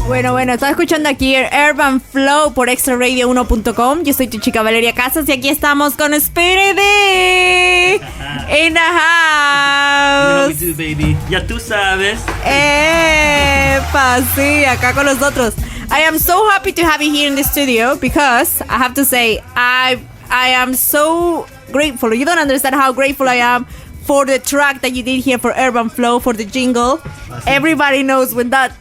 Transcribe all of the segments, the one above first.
Bueno, estás escuchando aquí Urban Flow por ExtraRadio1.com. Yo soy tu chica Valeria Casas y aquí estamos con Speedy D in the house. You know we do, baby. Ya tú sabes. Sí, acá con nosotros. I am so happy to have you here in the studio because I have to say I am so grateful. You don't understand how grateful I am for the track that you did here for Urban Flow, for the jingle. Awesome. Everybody knows when that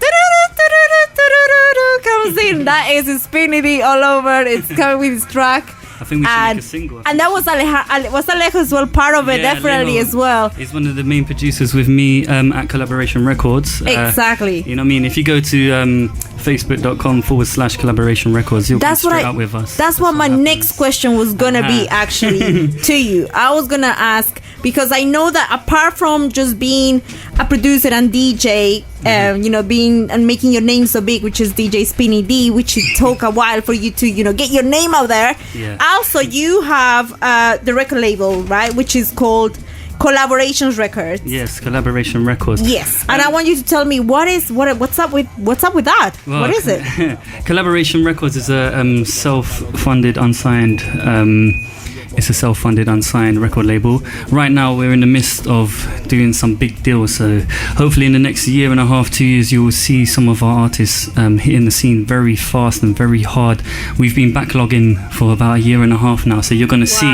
comes in, that is Spinity all over. It's coming with his track. I think we should make a single. And that was Alejo as well, part of it, definitely Alejo as well. He's one of the main producers with me at Collaboration Records. Exactly. You know what I mean? If you go to facebook.com/Collaboration Records, you'll come straight up with us. That's what my next question was going to be, actually, to you. I was going to ask, because I know that apart from just being a producer and DJ, being and making your name so big, which is DJ Spinny D, which it took a while for you to, get your name out there. Yeah. Also, you have the record label, right, which is called Collaborations Records. Yes, Collaboration Records. Yes, and I want you to tell me what's up with that. Well, what is it? Collaboration Records is a self-funded, unsigned. It's a self-funded, unsigned record label. Right now, we're in the midst of doing some big deals. So hopefully in the next year and a half, 2 years, you will see some of our artists hitting the scene very fast and very hard. We've been backlogging for about a year and a half now. So you're going to see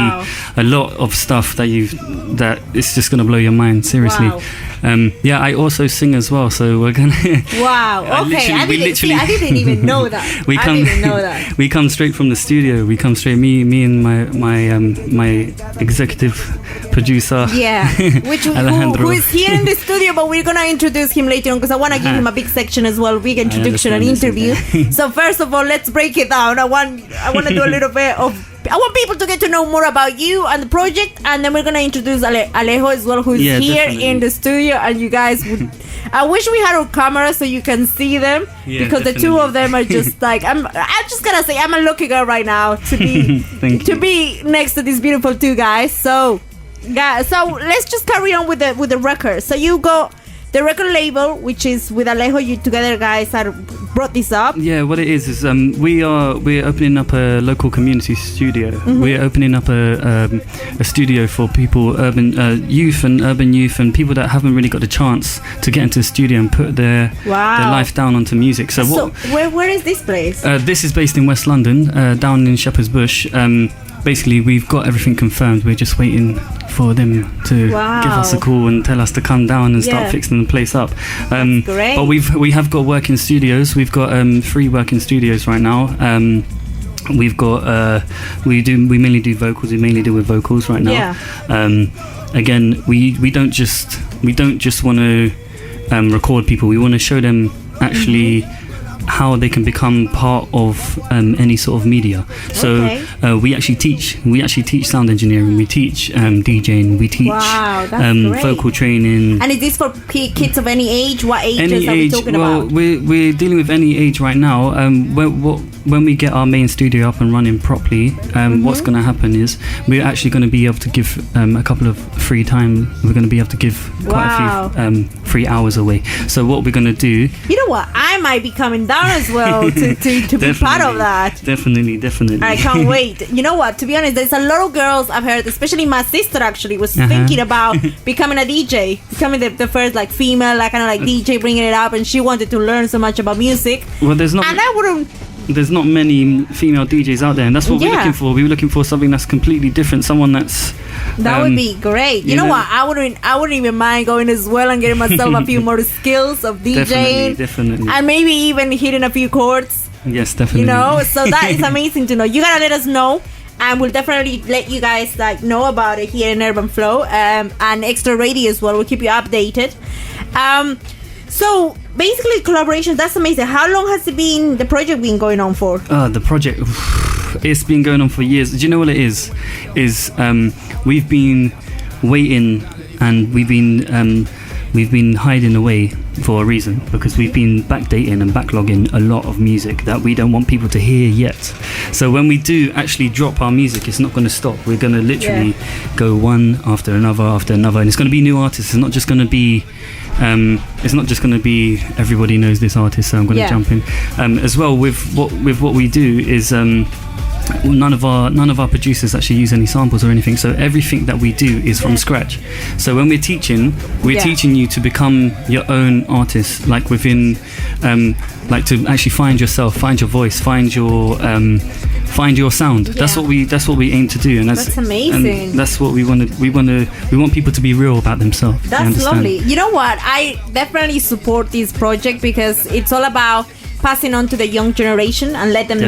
a lot of stuff that it's just going to blow your mind, seriously. Wow. I also sing as well, so we're gonna. Wow. Okay. I didn't even know that. I didn't know that. We come straight from the studio. We come straight. Me and my executive producer. Yeah. Who is here in the studio, but we're gonna introduce him later on because I want to give him a big section as well, big introduction and interview. So first of all, let's break it down. I want to do a little bit of. I want people to get to know more about you and the project, and then we're gonna introduce Alejo as well, who's here definitely in the studio. And you guys would, I wish we had our camera so you can see them, because definitely. The two of them are just like I'm just gonna say I'm a lucky girl right now to be be next to these beautiful two guys. So let's just carry on with the record. So you go. The record label, which is with Alejo, you together guys brought this up. Yeah, what it is we're opening up a local community studio. Mm-hmm. We're opening up a studio for people, urban youth and people that haven't really got the chance to get into the studio and put their life down onto music. So where is this place? This is based in West London, down in Shepherd's Bush. Basically, we've got everything confirmed. We're just waiting for them to give us a call and tell us to come down and start fixing the place up. That's great. But we have got working studios. We've got 3 working studios right now. We've got we mainly do vocals. We mainly deal with vocals right now. Yeah. Again, we don't just want to record people. We want to show them actually. Mm-hmm. How they can become part of any sort of media. So we actually teach sound engineering, we teach DJing, we teach vocal training. And is this for kids of any age? What ages are we talking about? We're dealing with any age right now. When we get our main studio up and running properly, what's going to happen is we're actually going to be able to give a couple of free time. We're going to be able to give quite a few free hours away. So what we're going to do... You know what? I might be coming down as well to be part of that. Definitely. I can't wait. You know what? To be honest, there's a lot of girls I've heard, especially my sister actually was thinking about becoming a DJ, becoming the first like female kind of like DJ, bringing it up, and she wanted to learn so much about music. Well, there's not many female DJs out there, and that's what we're looking for. We were looking for something that's completely different, someone that would be great. You know what? I wouldn't even mind going as well and getting myself a few more skills of DJing, definitely, and maybe even hitting a few chords. Yes, definitely. So that is amazing to know. You gotta let us know, and we'll definitely let you guys know about it here in Urban Flow, and Extra Radio as well. We'll keep you updated. So basically, collaborations, that's amazing. How long has the project been going on for? The project, it's been going on for years. Do you know what it is? We've been waiting, and we've been hiding away for a reason, because we've been backdating and backlogging a lot of music that we don't want people to hear yet. So when we do actually drop our music, it's not going to stop. We're going to literally go one after another, and it's going to be new artists. It's not just going to be It's not just going to be everybody knows this artist, so I'm going to jump in. As well, with what we do is none of our producers actually use any samples or anything, so everything that we do is from scratch. So when we're teaching you to become your own artist, like within like to actually find yourself, find your voice, find your sound. That's what we aim to do, and that's amazing. And that's what we want people to be real about themselves. That's lovely. You know what, I definitely support this project because it's all about passing on to the young generation and let them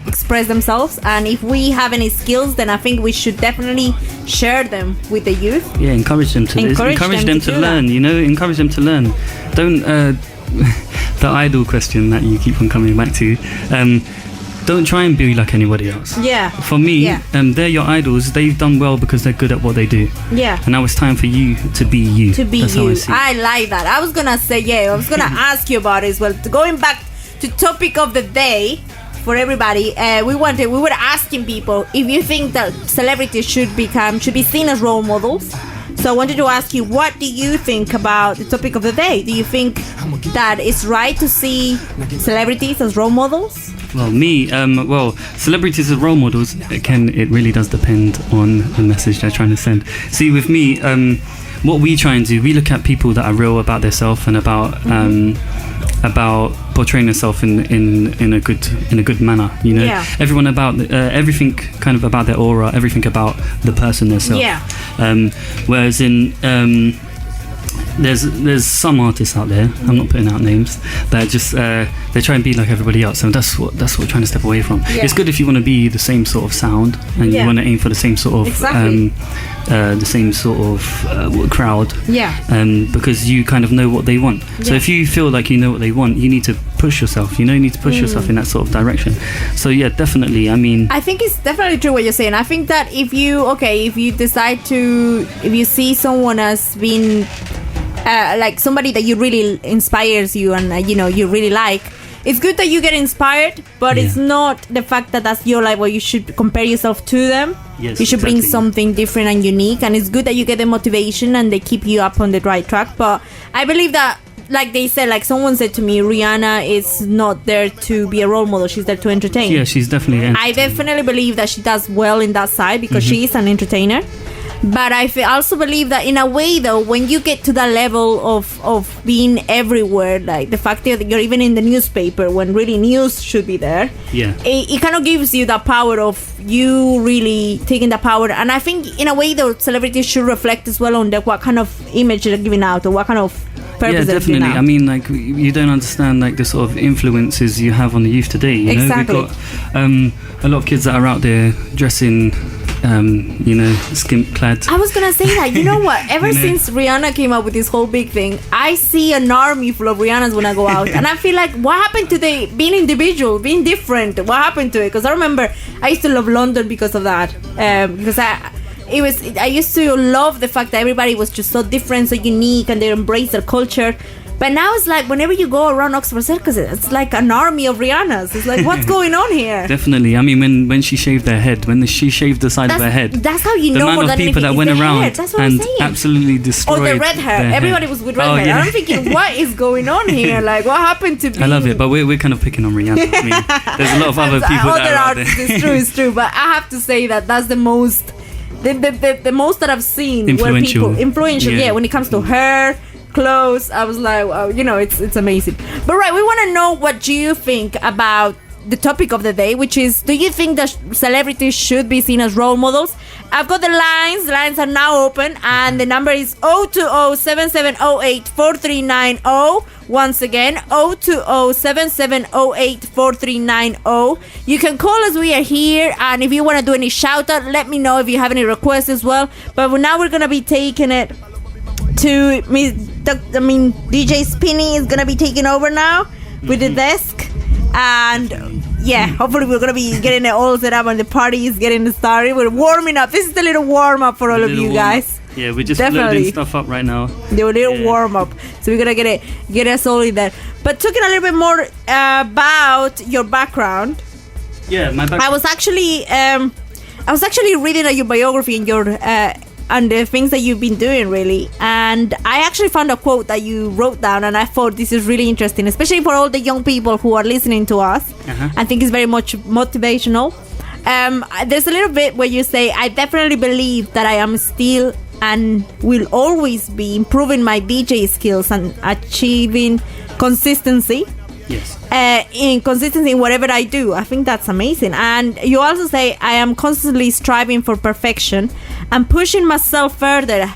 express themselves. And if we have any skills, then I think we should definitely share them with the youth. Yeah, encourage them to learn. Encourage them to learn. Don't the idol question that you keep on coming back to. Don't try and be like anybody else. Yeah. For me, they're your idols. They've done well because they're good at what they do. Yeah. And now it's time for you to be you. That's you. I like that. I was gonna say I was gonna ask you about it as well. Going back to topic of the day for everybody, we were asking people if you think that celebrities should be seen as role models. So I wanted to ask you, what do you think about the topic of the day? Do you think that it's right to see celebrities as role models? Well, celebrities as role models, it really does depend on the message they're trying to send. See, with me, what we try and do, we look at people that are real about themselves and about portraying themselves in a good manner. Everyone about everything kind of about their aura, everything about the person themselves. Whereas in there's some artists out there, I'm not putting out names, that just they try and be like everybody else, and that's what we're trying to step away from. It's good if you want to be the same sort of sound and you want to aim for the same sort of crowd, because you kind of know what they want. So if you feel like you know what they want, you need to push yourself. You need to push yourself in that sort of direction. So definitely. I think it's definitely true what you're saying. I think that if you see someone as being like somebody that you really inspires you and you really like, it's good that you get inspired, but it's not the fact that that's your life where you should compare yourself to them. You should bring something different and unique, and it's good that you get the motivation and they keep you up on the right track. But I believe that, like they said, like someone said to me, Rihanna is not there to be a role model, she's there to entertain. Yeah, she's definitely I definitely believe that she does well in that side because she is an entertainer. But I also believe that in a way, though, when you get to that level of being everywhere, like the fact that you're even in the newspaper when really news should be there, it kind of gives you that power of you really taking that power. And I think in a way, though, celebrities should reflect as well on what kind of image they're giving out or what kind of purpose they're giving out. I mean, like, you don't understand like the sort of influences you have on the youth today. Exactly. We've got a lot of kids that are out there dressing skimp clad. I was gonna say that. You know what? Ever since Rihanna came up with this whole big thing, I see an army full of Rihannas when I go out, and I feel like, what happened to being individual, being different? What happened to it? Because I remember I used to love London because of that. Because I used to love the fact that everybody was just so different, so unique, and they embraced their culture. But now it's like whenever you go around Oxford Circus, it's like an army of Rihannas. It's like, what's going on here? Definitely. I mean, when she shaved her head, she shaved the side of her head. That's how you know more than anything. The amount of people that went around and absolutely destroyed. Or the red hair. Everybody was with red hair. Yeah. I'm thinking, what is going on here? Like, what happened to me? I love it, but we're kind of picking on Rihanna. I mean, there's a lot of other people that are out there. It's true. But I have to say that's the most, the most that I've seen. Influential. When it comes to hair, clothes, I was like, wow, it's amazing. But we want to know what you think about the topic of the day, which is, do you think that celebrities should be seen as role models? I've got the lines are now open, and the number is 020-7708-4390. Once again, 020-7708-4390. You can call us, we are here, and if you want to do any shout out, let me know if you have any requests as well. But now we're going to be taking it to DJ Spinny is gonna be taking over now with the desk, and hopefully we're gonna be getting it all set up and the party is getting started. We're warming up. This is a little warm up for all of you guys. Yeah, we're just loading stuff up right now. Do a little warm up, so we're gonna get us all in there. But talking a little bit more about your background. Yeah, my background. I was actually reading your biography in your and the things that you've been doing, really. And I actually found a quote that you wrote down, and I thought this is really interesting, especially for all the young people who are listening to us. I think it's very much motivational. There's a little bit where you say, I definitely believe that I am still and will always be improving my DJ skills and achieving consistency. Yes. In consistency in whatever I do. I think that's amazing. And you also say, I am constantly striving for perfection and pushing myself further.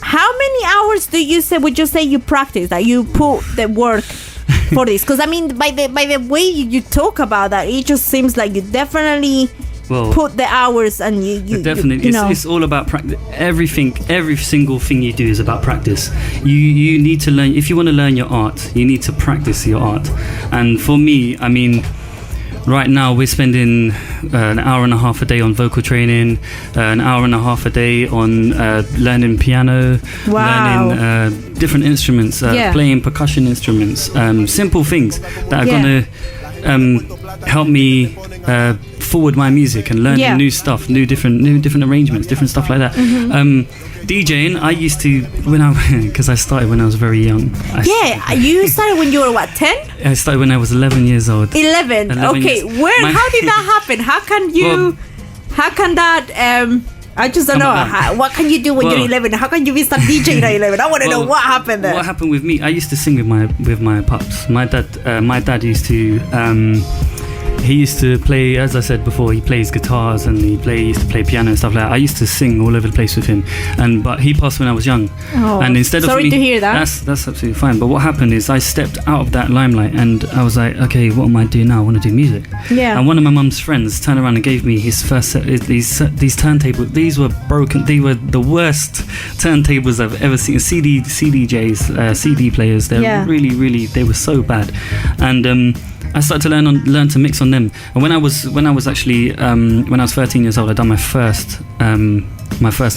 How many hours would you say you practice, that you put the work for this? Because I mean, by the way you talk about that, it just seems like you definitely put the hours, and you definitely. It's all about practice. Every single thing you do is about practice. You need to learn. If you want to learn your art, you need to practice your art. And for me, I mean, right now we're spending an hour and a half a day on vocal training, an hour and a half a day on learning piano, learning different instruments, playing percussion instruments, simple things that are going to help me forward my music and learning new stuff, new different arrangements, different stuff like that. DJing, I used to, because I started when I was very young. You started when you were what, 10? I started when I was 11 years old. 11 okay. Years. How did that happen? How can that I just don't know. What can you do when you're 11? How can you be some DJ at 11? I want to know what happened there. What happened with me? I used to sing with my pups. My dad used to. He used to play, as I said before, he plays guitars and he used to play piano and stuff like that. I used to sing all over the place with him, but he passed when I was young. And instead of sorry to hear that. That's absolutely fine. But what happened is I stepped out of that limelight and I was like, okay, what am I doing now? I want to do music. Yeah. And one of my mum's friends turned around and gave me his first set. These turntables. These were broken. They were the worst turntables I've ever seen. CDJs, CD players. They're really. They were so bad. And I started to learn to mix on them. And when I was 13 years old, I done my first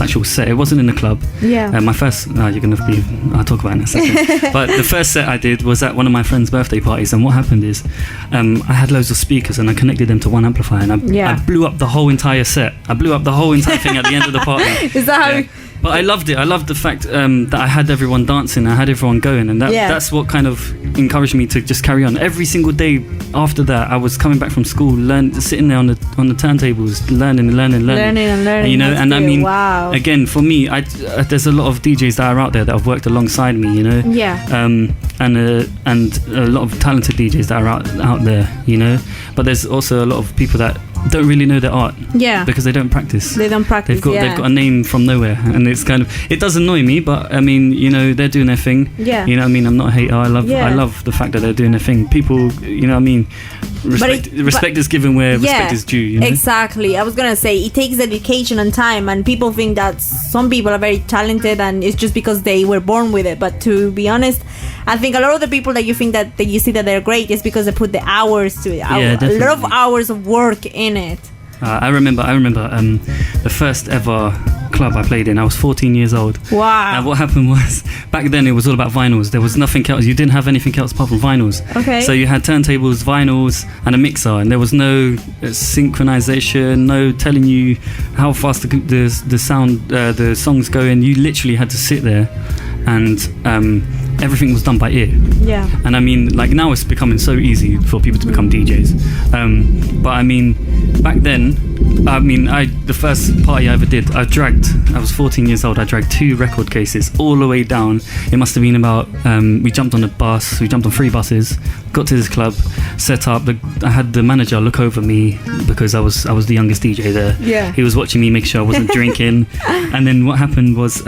actual set. It wasn't in a club. Yeah. My first. You're gonna believe. I'll talk about it in a second. But the first set I did was at one of my friend's birthday parties. And what happened is, I had loads of speakers and I connected them to one amplifier, and I blew up the whole entire set. I blew up the whole entire thing at the end of the party. Is that how? But I loved it. I loved the fact that I had everyone dancing, I had everyone going, and that's what kind of encouraged me to just carry on. Every single day after that, I was coming back from school, sitting there on the turntables, learning. And, you know, and I mean, again, for me, there's a lot of DJs that are out there that have worked alongside me, you know. Yeah. And a lot of talented DJs that are out there, you know. But there's also a lot of people that don't really know their art, because they don't practice. They've got a name from nowhere, and it's kind of, it does annoy me, but I mean, you know, they're doing their thing. You know what I mean? I'm not a hater. I love the fact that they're doing their thing. People, you know what I mean, respect is given where respect is due, you know? Exactly. I was gonna say, it takes dedication and time, and people think that some people are very talented and it's just because they were born with it. But to be honest, I think a lot of the people that you think that you see that they're great is because they put the hours to it. A lot of hours of work in it. I remember the first ever club I played in. I was 14 years old. Wow. And what happened was, back then it was all about vinyls. There was nothing else. You didn't have anything else apart from vinyls. Okay. So you had turntables, vinyls, and a mixer, and there was no synchronization, no telling you how fast the sound, the songs go in. You literally had to sit there, and everything was done by ear. Yeah. And I mean, like, now it's becoming so easy for people to become DJs. But I mean, back then, the first party I ever did, I was 14 years old, I dragged 2 record cases all the way down. It must have been about, we jumped on 3 buses, got to this club, set up. I had the manager look over me because I was the youngest DJ there. Yeah. He was watching me, make sure I wasn't drinking. And then what happened was,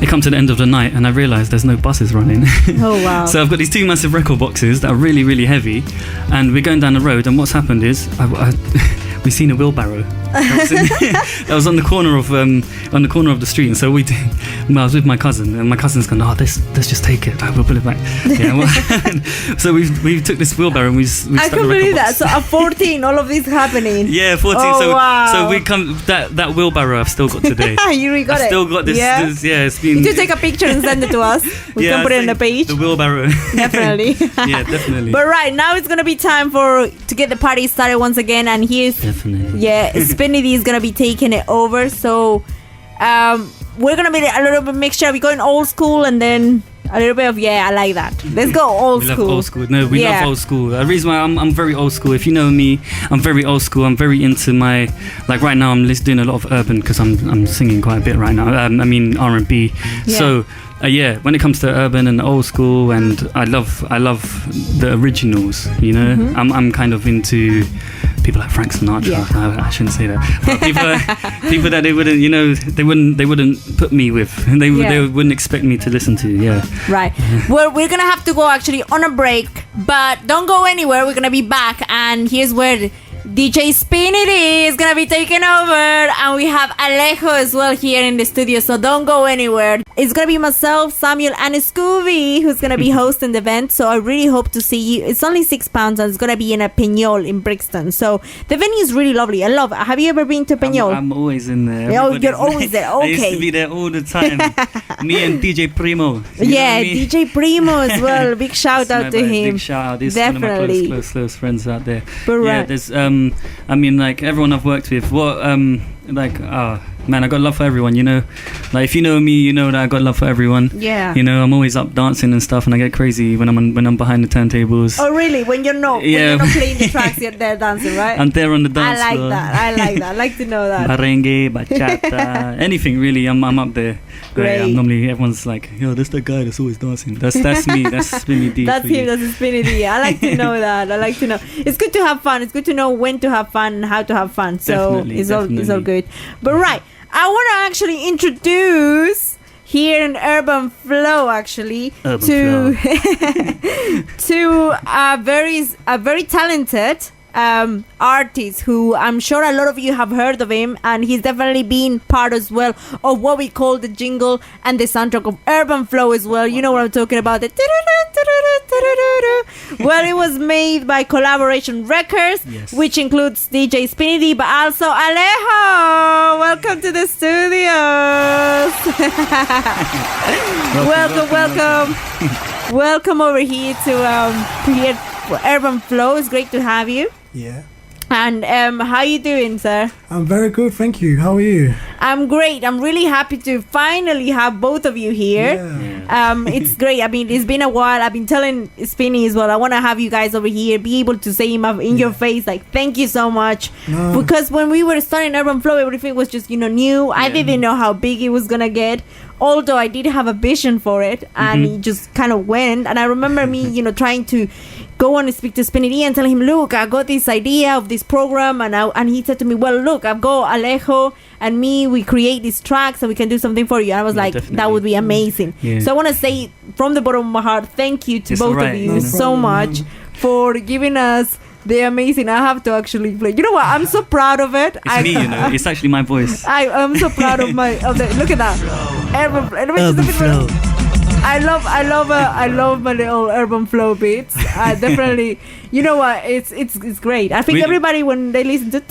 it come to the end of the night and I realised there's no buses running. Oh wow. So I've got these 2 massive record boxes that are really, really heavy, and we're going down the road, and what's happened is we seen a wheelbarrow that was on the corner of the street. And so I was with my cousin, and my cousin's gone, let's just take it, we'll put it back. So we took this wheelbarrow and we I can't believe that. So at 14 all of this happening. Yeah, 14. So we come that wheelbarrow I've still got today. You got it. I've still got this. It's been. You should take a picture and send it to us. We can put it on the page. The wheelbarrow. Definitely. Yeah, definitely. But right now it's gonna be time to get the party started once again, and here's definitely Spinity is gonna be taking it over. So we're gonna be a little bit mixture. We're going old school and then a little bit of I like that. Let's go old school. We love old school. No, we love old school. The reason why I'm very old school. If you know me, I'm very old school. I'm very into my right now. I'm doing a lot of urban because I'm singing quite a bit right now. I mean R&B. Yeah. So when it comes to urban and old school, and I love the originals. You know, I'm kind of into people like Frank Sinatra. Yeah. I shouldn't say that. But people that they wouldn't put me with. They wouldn't expect me to listen to. Yeah. Right. Well, we're gonna have to go actually on a break, but don't go anywhere. We're gonna be back, and here's where DJ Spinity is gonna be taking over, and we have Alejo as well here in the studio, so don't go anywhere. It's gonna be myself, Samuel, and Scooby who's gonna be hosting the event, so I really hope to see you. It's only £6 and it's gonna be in a Peñol in Brixton, so the venue is really lovely. I love it. Have you ever been to Peñol? I'm always in there. Oh, you're always there. Okay. I used to be there all the time. Me and DJ Primo. DJ Primo as well. Big shout out to him. Big shout out. He's Definitely. one of my close friends out there. But yeah, there's I mean, everyone I've worked with, man, I got love for everyone, you know. If you know me, you know that I got love for everyone. Yeah. You know, I'm always up dancing and stuff, and I get crazy when I'm behind the turntables. Oh, really? When you're not playing the tracks, you're there dancing, right? I'm there on the dance floor. I like that. I like to know that. Merengue, bachata, anything really. I'm up there. Great. I'm normally everyone's like, yo, that's the guy that's always dancing. That's me. That's Spinny D. That's him. That's Spinny D. I like to know that. I like to know. It's good to have fun. It's good to know when to have fun and how to have fun. So it's all good. But right, I want to actually introduce here in Urban Flow to a very talented artist who I'm sure a lot of you have heard of him, and he's definitely been part as well of what we call the jingle and the soundtrack of Urban Flow as well. You know what I'm talking about. Well, it was made by Collaboration Records, which includes DJ Spinity, but also Alejo. Welcome to the studios. welcome over here to Urban Flow. It's great to have you. Yeah. And how you doing, sir? I'm very good, thank you. How are you? I'm great. I'm really happy to finally have both of you here. Yeah. It's great. I mean, it's been a while. I've been telling Spinny as well, I want to have you guys over here, be able to say in your face, like, thank you so much. No. Because when we were starting Urban Flow, everything was just, new. I didn't know how big it was going to get. Although I did have a vision for it, and it just kind of went. And I remember me, trying to go on and speak to Spinny and tell him, look, I got this idea of this program, and he said to me, well, look, I've got Alejo and me, we create this track so we can do something for you. And I was like, definitely. That would be amazing. Yeah. So I want to say from the bottom of my heart, thank you to both of you so much for giving us the amazing. I have to actually play. You know what? I'm so proud of it. It's me, it's actually my voice. I'm so proud of the. Look at that. Urban Flow. I love my little Urban Flow beats. I definitely, you know what? It's great. I think everybody, when they listen to,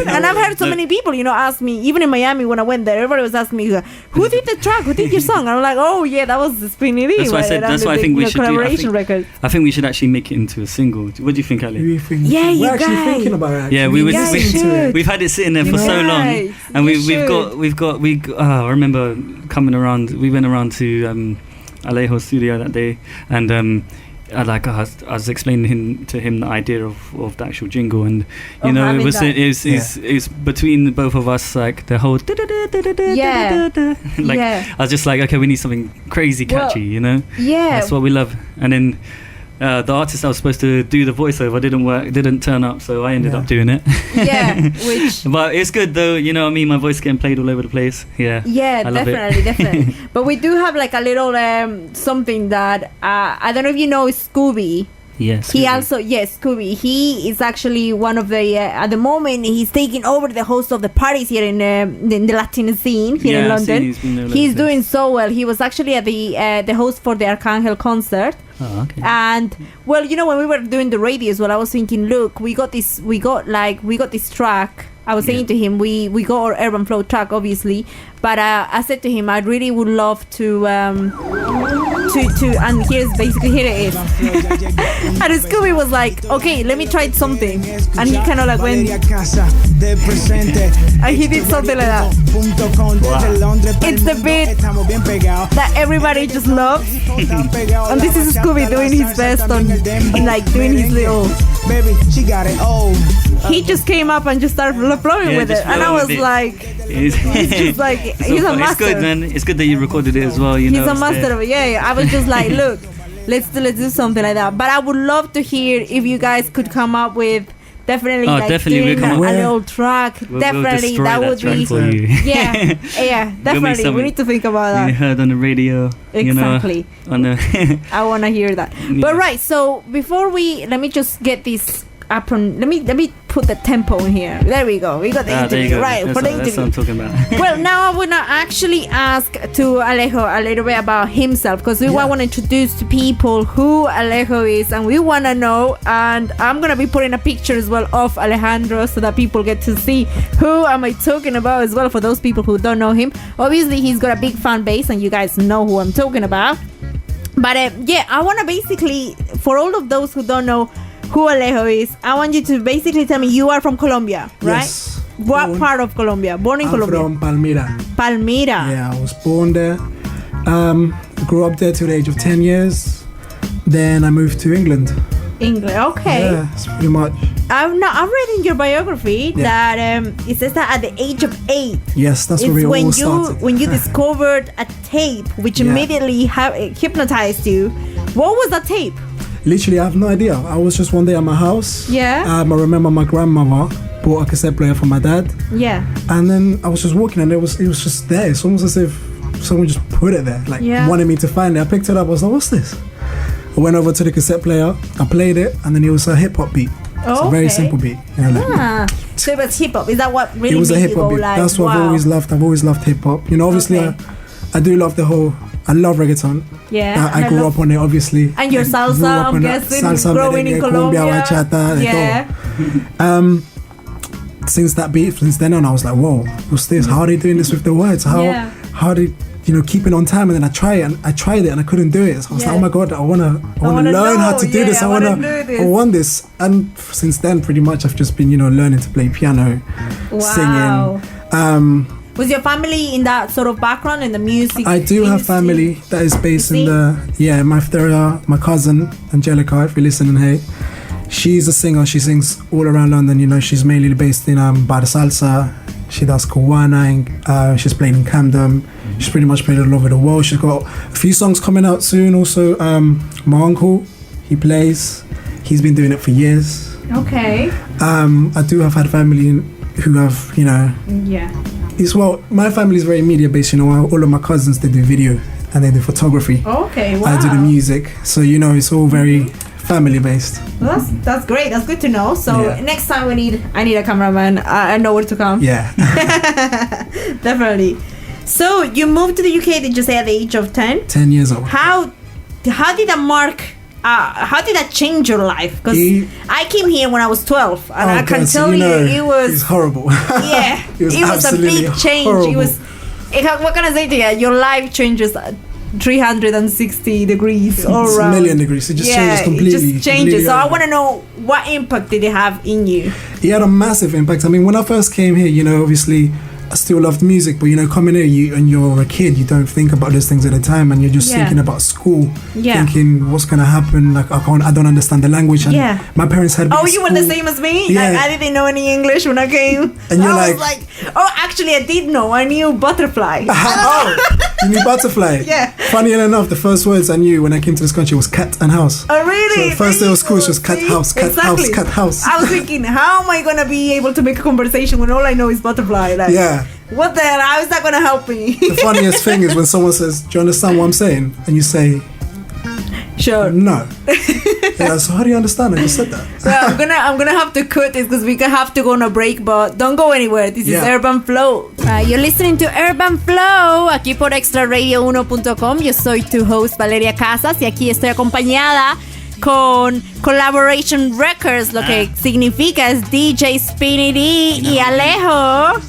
and I've heard so many people, ask me, even in Miami when I went there, everybody was asking me, who did the track? Who did your song? And I'm like, oh yeah, that was the Spinny D. That's why I said. That's why I think we should collaboration record. I think we should actually make it into a single. What do you think, Ali? Yeah, you guys. We're actually thinking about it. Yeah, we've had it sitting there for so long, and we've got. I remember coming around. We went around to Alejo's studio that day, and I was explaining to him the idea of the actual jingle, and it's between both of us, like the whole I was just like, okay, we need something crazy catchy, that's what we love. And then the artist I was supposed to do the voiceover didn't turn up, so I ended up doing it. But it's good though, my voice getting played all over the place. Definitely. But we do have like a little something that I don't know if you know, Scooby. Yes. Scooby. He is actually one of the at the moment he's taking over the host of the parties here in the Latin scene here in London. He's doing so well. He was actually at the host for the Arcángel concert. Oh, okay. And when we were doing the radio as well, I was thinking, look, we got this track. I was saying to him, we got our Urban Flow track, obviously, but I said to him, I really would love to and here it is. And Scooby was like, okay, let me try something, and he kind of like went and he did something like that. Wow. It's the bit that everybody just loves, and this is Scooby doing his best on like doing his little. He just came up and just started flowing with it, and I was like, he's just like, he's a master. It's good, man. It's good that you recorded it as well. You know, he's a master of it. Yeah, I was just like, look, let's do something like that. But I would love to hear if you guys could come up with definitely doing a little track. Definitely, that would be for you. Yeah, definitely. We need to think about that. You heard on the radio. Exactly. You know, I want to hear that. Yeah. But right, so before let me just get this up on. Let me put the tempo in here. There we go. We got the interview. Right, for the interview. That's what I'm talking about. Well, now I want to actually ask to Alejo a little bit about himself, because we want to introduce to people who Alejo is, and we want to know, and I'm going to be putting a picture as well of Alejandro so that people get to see who am I talking about as well, for those people who don't know him. Obviously, he's got a big fan base, and you guys know who I'm talking about. But I want to basically, for all of those who don't know who Alejo is, I want you to basically tell me, you are from Colombia, right? Yes. What part of Colombia? Born in Colombia? I'm from Palmira. Palmira. Yeah, I was born there. Grew up there till the age of 10 years. Then I moved to England. England, okay. Yeah, that's pretty much. I've read in your biography that it says that at the age of 8. Yes, that's where we all started. When you discovered a tape which immediately hypnotized you. What was that tape? Literally, I have no idea. I was just one day at my house. Yeah. I remember my grandmother bought a cassette player for my dad. Yeah. And then I was just walking, and it was just there. It's almost as if someone just put it there, like wanted me to find it. I picked it up. I was like, "What's this?" I went over to the cassette player. I played it, and then it was a hip hop beat. It's a very simple beat. So it was hip hop. Is that what really? It was a hip hop beat. Like, that's what I've always loved. I've always loved hip hop. You know, obviously, I do love the whole. I love reggaeton. Yeah. I grew up on it, obviously. And your salsa, I'm guessing, growing in Colombia. Bachata, since then on, I was like, whoa, what's this? How are they doing this with the words? How they, keep it on time? And then I tried it and I couldn't do it. So I was like, oh my God, I wanna learn how to do this. I want this. And since then, pretty much, I've just been, learning to play piano, singing. Was your family in that sort of background in the music? I do have family that is based in my cousin Angelica, if you're listening, hey. She's a singer. She sings all around London. She's mainly based in Bar Salsa. She does Cubana, and she's played in Camden. She's pretty much played all over the world. She's got a few songs coming out soon. Also, my uncle, he plays. He's been doing it for years. Okay. I do have had family who have, my family is very media based. All of my cousins, they do video and they do photography. Okay, wow. I do the music, so it's all very family based. Well, that's great. That's good to know. So next time I need a cameraman. I know where to come. Yeah. Definitely. So you moved to the UK, did you say, at the age of 10? 10 years old. How did that change your life? Because I came here when I was 12, and I can tell you it was horrible. Yeah, it was a big change. Horrible. What can I say to you? Your life changes 360 degrees all around. It's a million degrees. It just changes completely. It just changes. So I want to know, what impact did it have in you? It had a massive impact. I mean, when I first came here, obviously I still loved music, but coming here, and you're a kid, you don't think about those things at the time, and you're just thinking about school, thinking what's gonna happen. Like I don't understand the language, and my parents had. Oh, you were the same as me. Yeah. Like, I didn't know any English when I came, and you're I was like, oh, actually, I did know. I knew butterfly. Oh, you knew butterfly. Yeah. Funny enough, the first words I knew when I came to this country was cat and house. Oh, really? So the first day of school was just cat house, cat house, cat house. I was thinking, how am I gonna be able to make a conversation when all I know is butterfly? Like, what the hell? How is that gonna help me? The funniest thing is when someone says, "Do you understand what I'm saying?" and you say, "Sure." No. So how do you understand? I just said that. So I'm gonna have to cut this because we have to go on a break, but don't go anywhere. This is Urban Flow. You're listening to Urban Flow aquí por ExtraRadio1.com. Yo soy tu host Valeria Casas y aquí estoy acompañada con Collaboration Records, lo que significa es DJ Spinny D y Alejo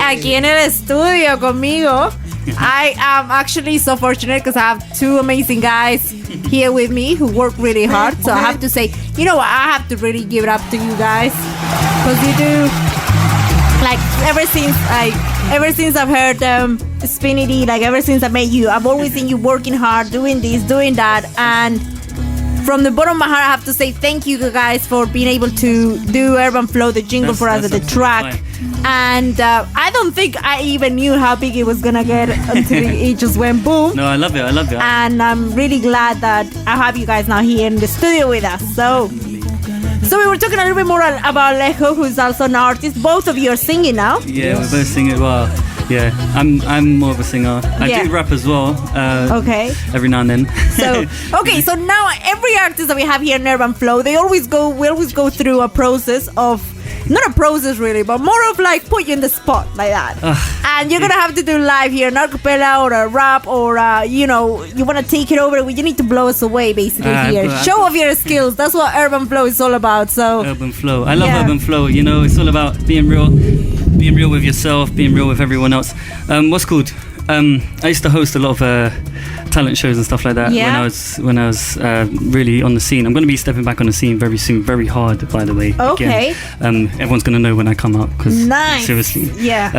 aquí en el estudio conmigo. I am actually so fortunate because I have two amazing guys here with me who work really hard. So I have to say, you know what? I have to really give it up to you guys because you do. Like ever since I've heard Spinny D, like ever since I met you, I've always seen you working hard, doing this, doing that, and from the bottom of my heart, I have to say thank you guys for being able to do Urban Flow, the jingle for us at the track. Fine. And I don't think I even knew how big it was gonna get until it just went boom. No, I love it. And I'm really glad that I have you guys now here in the studio with us. So we were talking a little bit more about Alejo, who's also an artist. Both of you are singing now. Yeah, we're both singing. Well, yeah, I'm more of a singer. I do rap as well. Okay. Every now and then. So now every artist that we have here in Urban Flow, we always go through a process of, not a process really, but more of like put you in the spot like that. And you're gonna have to do live here, an acapella or a rap or you want to take it over. You need to blow us away basically here. Show off your skills. That's what Urban Flow is all about. So Urban Flow. I love Urban Flow. It's all about being real with yourself, being real with everyone else. What's good? I used to host a lot of talent shows and stuff like that when I was really on the scene. I'm going to be stepping back on the scene very soon, very hard, by the way. Okay. Again. Everyone's going to know when I come out. Nice. Seriously. Yeah.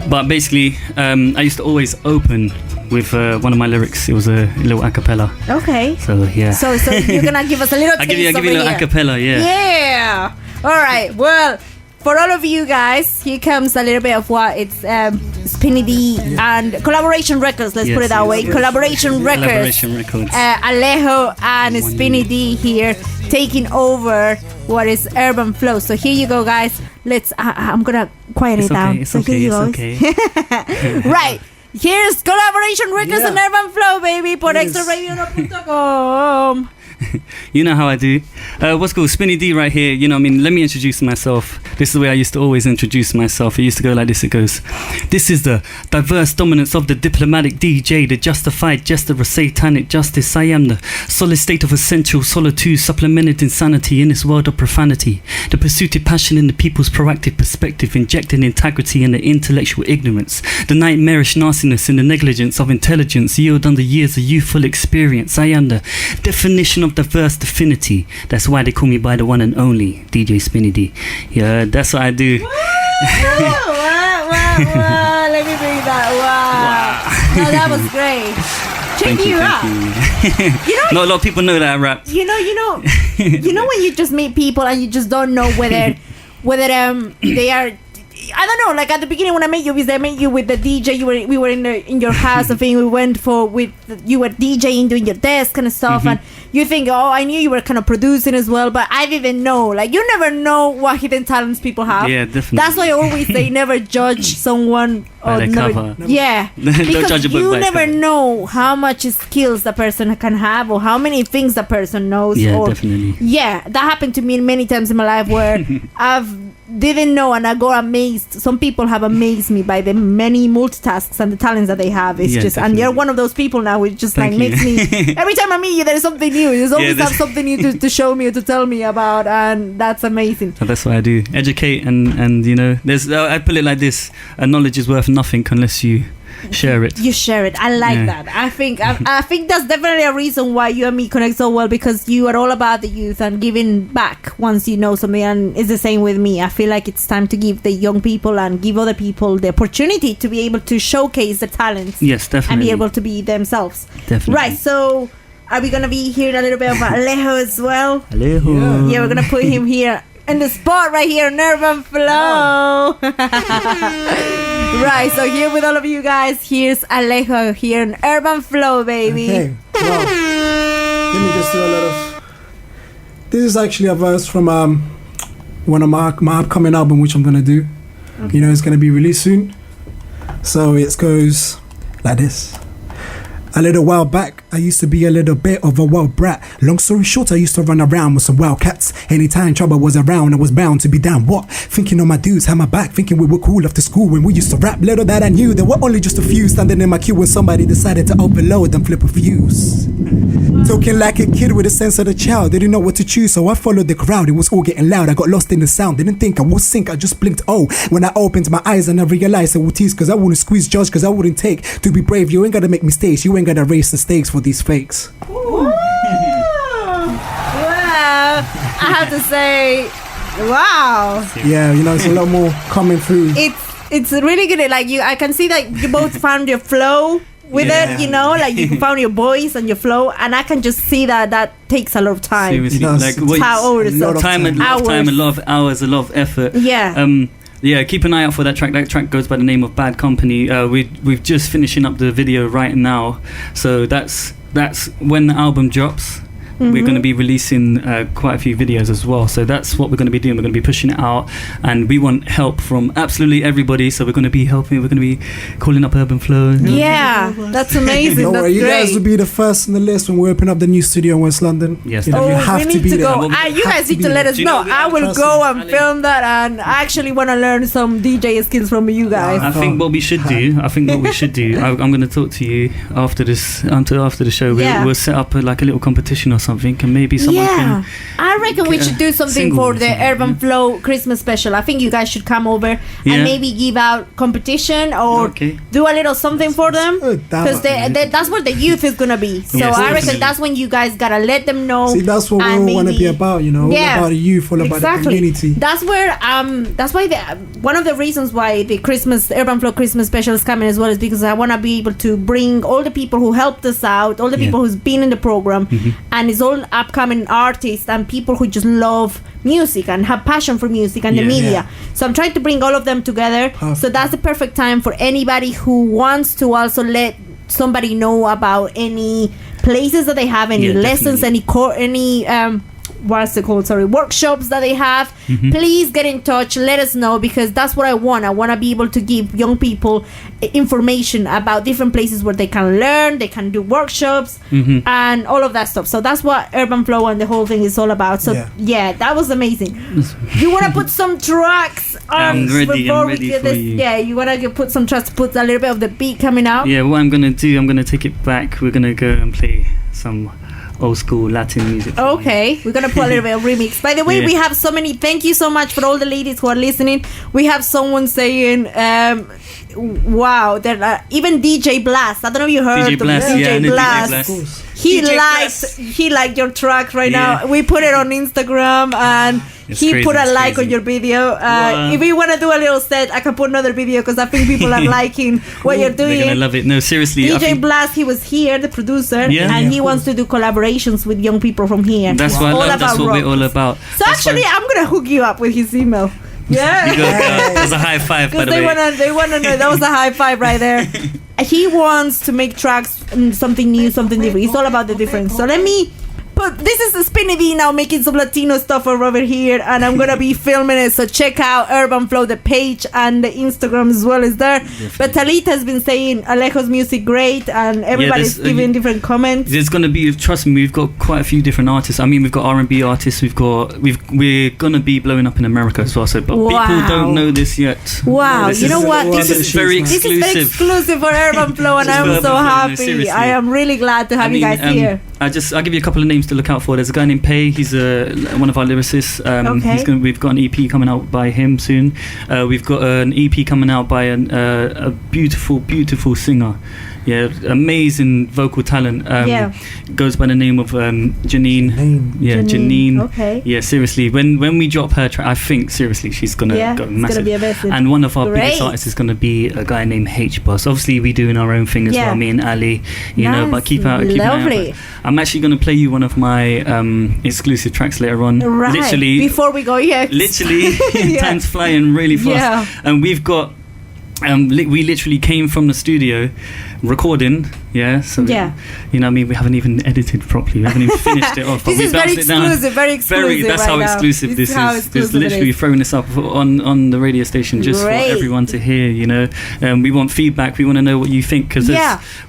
But basically, I used to always open with one of my lyrics. It was a little acapella. Okay. So yeah. So you're gonna give us a little taste. I give you a little acapella. Yeah. Yeah. All right. Well, for all of you guys, here comes a little bit of what it's Spinny D and Collaboration Records. Let's put it that way. Yes. Collaboration Records. Alejo and Spinny D here taking over what is Urban Flow. So here you go, guys. I'm gonna quiet it down. It's okay. Here Right. Here's Collaboration Records and Urban Flow, baby, por ExtraRadio1.com. You know how I do. What's cool? Spinny D right here. Let me introduce myself. This is the way I used to always introduce myself. It used to go like this. It goes, this is the diverse dominance of the diplomatic DJ, the justified jester of satanic justice. I am the solid state of essential solitude, supplemented insanity in this world of profanity. The pursuited passion in the people's proactive perspective, injecting integrity in the intellectual ignorance. The nightmarish nastiness in the negligence of intelligence, yield under years of youthful experience. I am the definition of diverse affinity. That's why they call me by the one and only DJ Spinny D. Yeah, that's what I do. Wow. Let me bring that. Wow. No, that was great. Check you out. Not a lot of people know that I rap. You know when you just meet people and you just don't know whether they are. I don't know. Like at the beginning when I met you with the DJ. We were in your house. I think you were DJing, doing your desk kind of stuff, and you think, I knew you were kind of producing as well, but I didn't know. Like you never know what hidden talents people have. Yeah, definitely. That's why I always say never judge someone by their cover. Yeah, don't judge a book you by never cover. know how much skills the person can have or how many things the person knows. Yeah, definitely. Yeah, that happened to me many times in my life where didn't know and I got amazed. Some people have amazed me by the many multitasks and the talents that they have. It's just definitely. And you're one of those people now which just makes me every time I meet you there's something new. There's always something new to show me or to tell me about, and that's amazing. That's what I do. Educate and there's I put it like this, knowledge is worth nothing unless you share it. You share it. I like that. I think that's definitely a reason why you and me connect so well, because you are all about the youth and giving back once you know something, and it's the same with me. I feel like it's time to give the young people and give other people the opportunity to be able to showcase their talents. Yes, definitely. And be able to be themselves. Definitely. Right, so are we gonna be hearing a little bit about Alejo as well? Alejo. Yeah, we're gonna put him here in the spot right here in Urban Flow. Right, so here with all of you guys, here's Alejo here in Urban Flow, baby. Okay, wow. Let me just do a lot of... This is actually a verse from one of my upcoming album, which I'm going to do. Okay. It's going to be released soon. So it goes like this. A little while back, I used to be a little bit of a wild brat. Long story short, I used to run around with some wild cats. Anytime trouble was around, I was bound to be down. What? Thinking all my dudes had my back, thinking we were cool after school when we used to rap. Little that I knew, there were only just a few standing in my queue when somebody decided to overload and flip a fuse. Talking like a kid with a sense of the child. Didn't know what to choose, so I followed the crowd. It was all getting loud, I got lost in the sound. Didn't think I would sink, I just blinked. Oh, when I opened my eyes and I realized I would tease, cause I wouldn't squeeze judge, cause I wouldn't take. To be brave, you ain't gotta make mistakes, you ain't gotta raise the stakes for these fakes. Well, I have to say, wow. Yeah, you know, it's a lot more coming through. It's really good. Like I can see that you both found your flow with it, you know, like you found your voice and your flow, and I can just see that takes a lot of time. Seriously, like time, a lot of hours, a lot of effort. Yeah, keep an eye out for that track. That track goes by the name of Bad Company. We've just finishing up the video right now, so that's when the album drops. We're going to be releasing quite a few videos as well, so that's what we're going to be doing. We're going to be pushing it out, and we want help from absolutely everybody, so we're going to be helping. We're going to be calling up Urban Flow. Yeah, that's amazing. Don't worry, you guys will be the first on the list when we open up the new studio in West London. Yes, you know, you have we need to be to there. go. You guys need to let us know. I will go and film that, and I actually want to learn some DJ skills from you guys. I think what we should do, I'm going to talk to you after this, after the show. We'll set up a little competition or something, and maybe someone can. I reckon we should do something for the Urban Flow Christmas special. I think you guys should come over and maybe give out competition or do a little something for them, because that's where the youth is gonna be. So I reckon that's when you guys gotta let them know. See, that's what we all want to be about, you know, all about the youth, all about the community. That's where that's why one of the reasons why the Urban Flow Christmas special is coming as well is because I want to be able to bring all the people who helped us out, all the people who's been in the program, and it's all upcoming artists and people who just love music and have passion for music and the media. So I'm trying to bring all of them together. So that's the perfect time for anybody who wants to also let somebody know about any places that they have, any lessons, any workshops that they have. Please get in touch, let us know, because that's what I want to be able to give young people information about different places where they can learn, they can do workshops, and all of that stuff. So that's what Urban Flow and the whole thing is all about. So that was amazing. You want to put some tracks on before we get this? You want to put some tracks to put a little bit of the beat coming out? What I'm going to do, I'm going to take it back. We're going to go and play some old school Latin music. Okay, we're gonna put a little bit of remix. By the way, we have so many. Thank you so much for all the ladies who are listening. We have someone saying, "Wow, that even DJ Blast." I don't know if you heard DJ Blast. DJ Blast. He liked your track right now. We put it on Instagram, and he put a like on your video. If we want to do a little set, I can put another video, because I think people are liking what you're doing. They're gonna love it. No, seriously. DJ Blast, he was here, the producer, and he wants to do collaborations with young people from here. That's what I love. That's what we're all about. So actually, I'm gonna hook you up with his email. Yeah, there's a high five. By the way, they wanna know. That was a high five right there. He wants to make tracks, something new, something different. It's all about the difference. So let me put. This is Spinny V now making some Latino stuff over here, and I'm gonna be filming it. So check out Urban Flow, the page and the Instagram as well is there. But Talita has been saying Alejo's music great, and everybody's giving different comments. There's gonna be, trust me, we've got quite a few different artists. I mean, we've got R&B artists. We're gonna be blowing up in America as well. So, but people don't know this yet. Wow, you know what? This is very exclusive. This is very exclusive for Urban Flow, and I'm so happy. I am really glad to have you guys here. I'll give you a couple of names to look out for. There's a guy named Pei. He's one of our lyricists. We've got an EP coming out by him soon. We've got an EP coming out by a beautiful singer. Yeah, amazing vocal talent. Goes by the name of Janine. Janine. Okay. Yeah, seriously. When we drop her track, I think seriously she's gonna go massive. Gonna be amazing. And one of our biggest artists is gonna be a guy named H Boss. Obviously, we doing our own thing as well. Me and Ali, you know. But keep an eye out. I'm actually gonna play you one of my exclusive tracks later on. Right. Literally. Before we go, Literally, time's flying really fast. And we've got. We literally came from the studio recording, so you know what I mean, we haven't even edited properly, we haven't even finished it off. This is very exclusive, very exclusive. That's how exclusive this is. There's literally throwing this up on the radio station just for everyone to hear, you know. We want feedback, we want to know what you think, because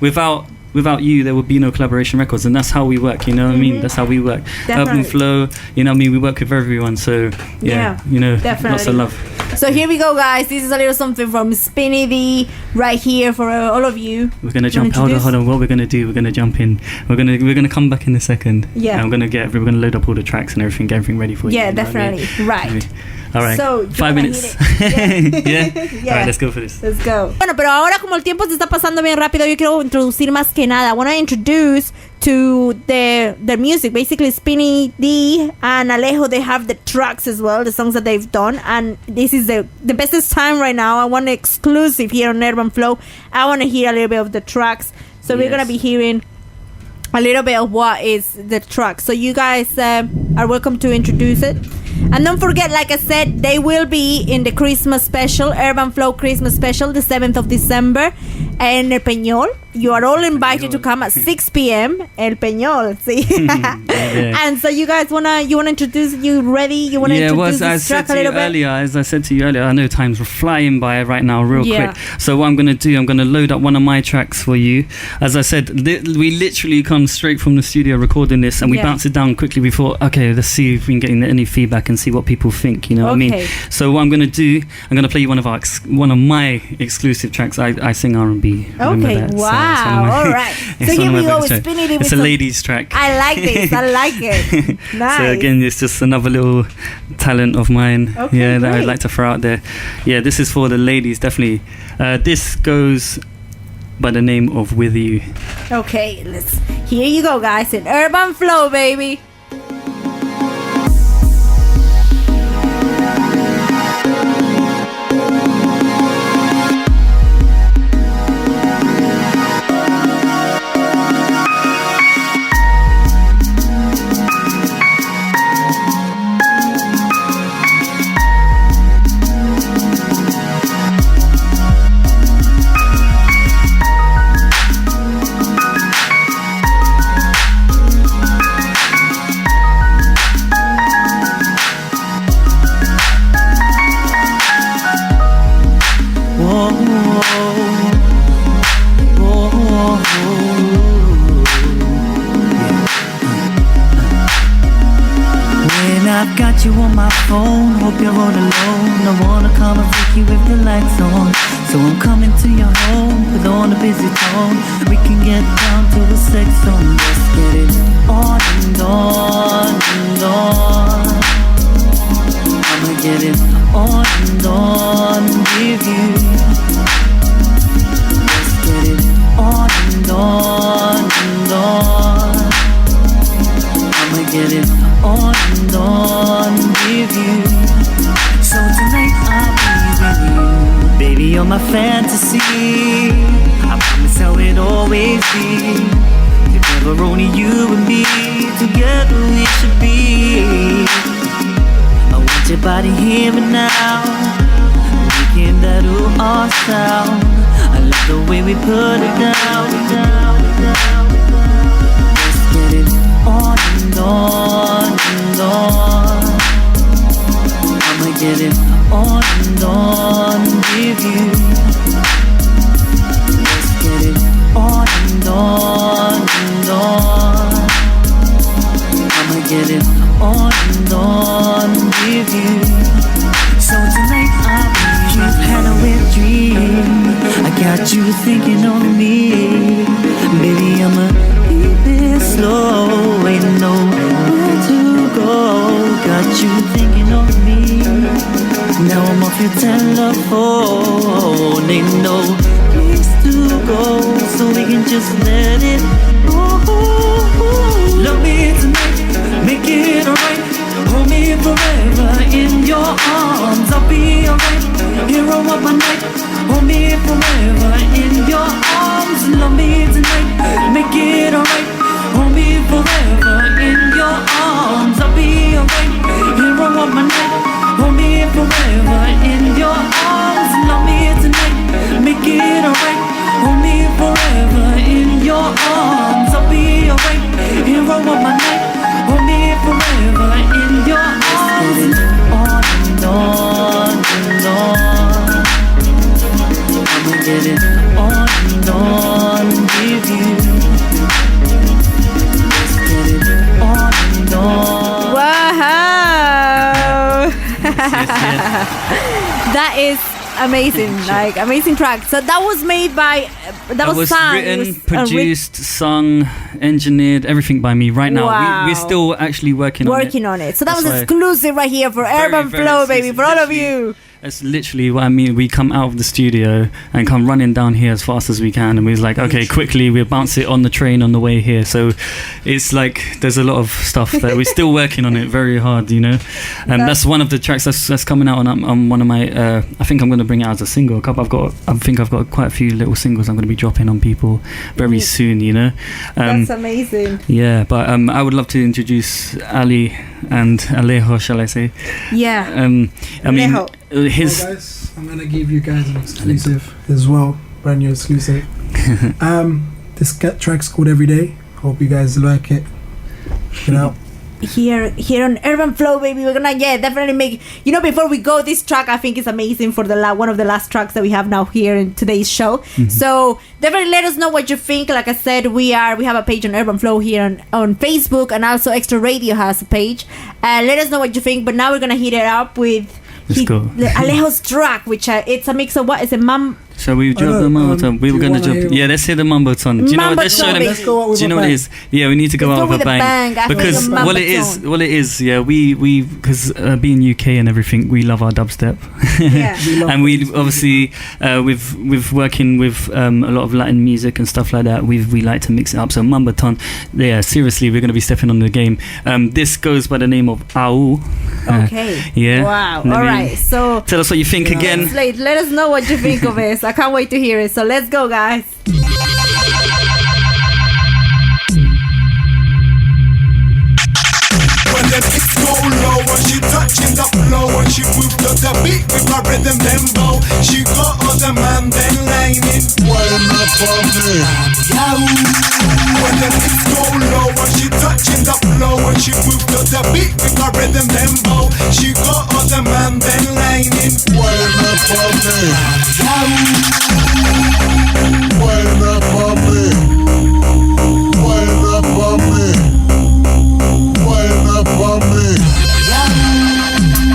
without without you, there would be no Collaboration Records, and that's how we work. You know what I mean? That's how we work. Definitely. Urban Flow. You know what I mean? We work with everyone. So yeah, you know, definitely. lots of love. So here we go, guys. This is a little something from Spinny D right here for all of you. We're gonna jump. Hold on. What we're gonna do? We're gonna jump in. We're gonna come back in a second. Yeah. And we're gonna load up all the tracks and everything. Get everything ready for you. Yeah, You know definitely. what I mean? Right. All right. So, 5 minutes. Yeah. All right, let's go for this. Let's go. Bueno, pero ahora como el tiempo se está pasando bien rápido, yo quiero introducir más que nada. I want to introduce to the music. Basically, Spinny D and Alejo, they have the tracks as well, the songs that they've done, and this is the bestest time right now. I want exclusive here on Urban Flow. I want to hear a little bit of the tracks. So we're gonna be hearing a little bit of what is the track. So you guys are welcome to introduce it. And don't forget, like I said, they will be in the Christmas special, Urban Flow Christmas special, the 7th of December, in El Peñol. You are all invited to come at 6 p.m. El Peñol, see? And so you guys wanna introduce? You ready? You wanna introduce this track a little bit? As I said to you earlier, I know time's flying by right now, real quick. So what I'm gonna do, I'm gonna load up one of my tracks for you. As I said, we literally come straight from the studio recording this, and we bounce it down quickly before. Okay, let's see if we can get any feedback and see what people think. You know what I mean? So what I'm gonna do, I'm gonna play you one of my exclusive tracks. I sing R&B. Okay, wow. All right. So here we go with Spinny D. It's a ladies track. I like this. I like it. Nice. So again, it's just another little talent of mine. Okay, that I'd like to throw out there. Yeah, this is for the ladies, definitely. This goes by the name of With You. Okay, here you go, guys, in Urban Flow, baby. I've got you on my phone, hope you're all alone. I wanna come and freak you with the lights on. So I'm coming to your home with on a busy tone. We can get down to the sex zone. Let's get it on and on and on. I'ma get it on and on with you. Let's get it on and on and on. I'ma get it on and on with you. So tonight I'll be with you. Baby, you're my fantasy. I promise how it always be. Together only you and me. Together we should be. I want your body here and now. Making that ooh our sound. I love the way we put it down. Let's get it on and on and on. I'ma get it on and on with you. Let's get it on and on and on. I'ma get it on and on with you. So tonight I'll be you've had a weird dream. I got you thinking of me. Baby, I'ma keep it slow. Ain't nowhere to go. Got you thinking of me. Now I'm off your telephone. Ain't no place to go, so we can just let it go. Love me tonight, make it alright. Hold me forever in your arms. I'll be alright. Hero of my night. Hold me forever in your arms. Love me tonight, make it alright. Hold me forever in your arms. I'll be alright. Hero of my night. Hold me forever in your arms. Love me tonight, make it alright. Hold me forever in your arms. I'll be alright. Hero of my night. Hold me forever in your arms. On and on and on. I'ma get it on and on with you. That is amazing, like amazing track. So that was made by that was sung, written, produced, sung, engineered, everything by me. Right now, Wow. we're still actually working on it. So that That's was why- exclusive right here for Urban very Flow, baby, exclusive. for all of Literally. you. That's literally what I mean. We come out of the studio and come running down here as fast as we can, and we're like, okay, quickly, we'll bounce it on the train on the way here. So it's like there's a lot of stuff that we're still working on it very hard, you know. And that's one of the tracks that's coming out on one of my. I think I'm going to bring it out as a single. I think I've got quite a few little singles I'm going to be dropping on people very soon, you know. That's amazing. Yeah, but I would love to introduce Ali and Alejo, shall I say? Yeah. I mean, Alejo. his. Well, guys, I'm gonna give you guys an exclusive as well, brand new exclusive. This track's called Every Day. Hope you guys like it. Check it out. Here on Urban Flow, baby, we're gonna definitely make, you know, before we go, this track I think is amazing for the one of the last tracks that we have now here in today's show. So definitely let us know what you think. Like I said, we have a page on Urban Flow here on Facebook, and also Extra Radio has a page. Let us know what you think. But now we're gonna hit it up with Alejo's track, which it's a mix of what is it, Shall we drop the mambo tone? We were going to drop. Yeah, let's hear the mambo tone. Do you know what? Let's show them. Let's go out with Do you know a what it bang. is? Yeah, we need to go out with a bang. Because mambo what it tone. is, yeah, we because being UK and everything, we love our dubstep. Yeah. And we obviously with working with a lot of Latin music and stuff like that, we like to mix it up. So mambo tone, yeah, seriously, we're going to be stepping on the game. This goes by the name of Au. Okay. Yeah. Wow. Let All me- right. So Tell us what you think again. let us know what you think of it. I can't wait to hear it. So let's go, guys. When the beats go low and she touching the flow and she move to the beat with her rhythm tempo. She got other man then lining. Wind up for me. When the beats go low and she touching the flow and she move to the beat with her rhythm tempo. She got other man then lining. Wind up for me. Wind up for me. Wind up for me. Wind up for me.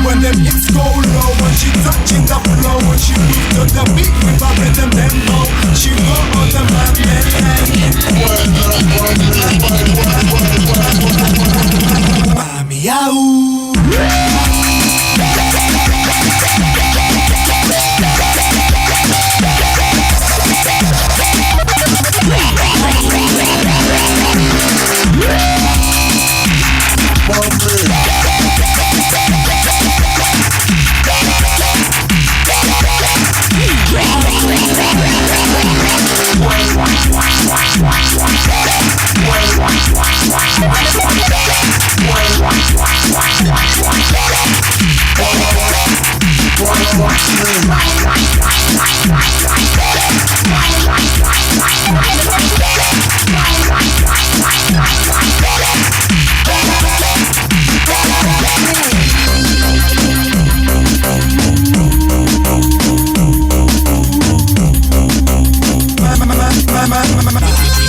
When them hits go low and she touching the flow and she move to the beat with her rhythm tempo. She go on the man and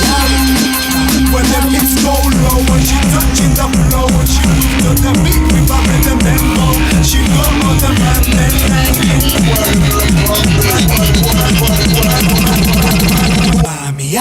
Mami, when them hits go low and she touching the flow and she move to the beat with her rhythm tempo. She go on the man then Mami,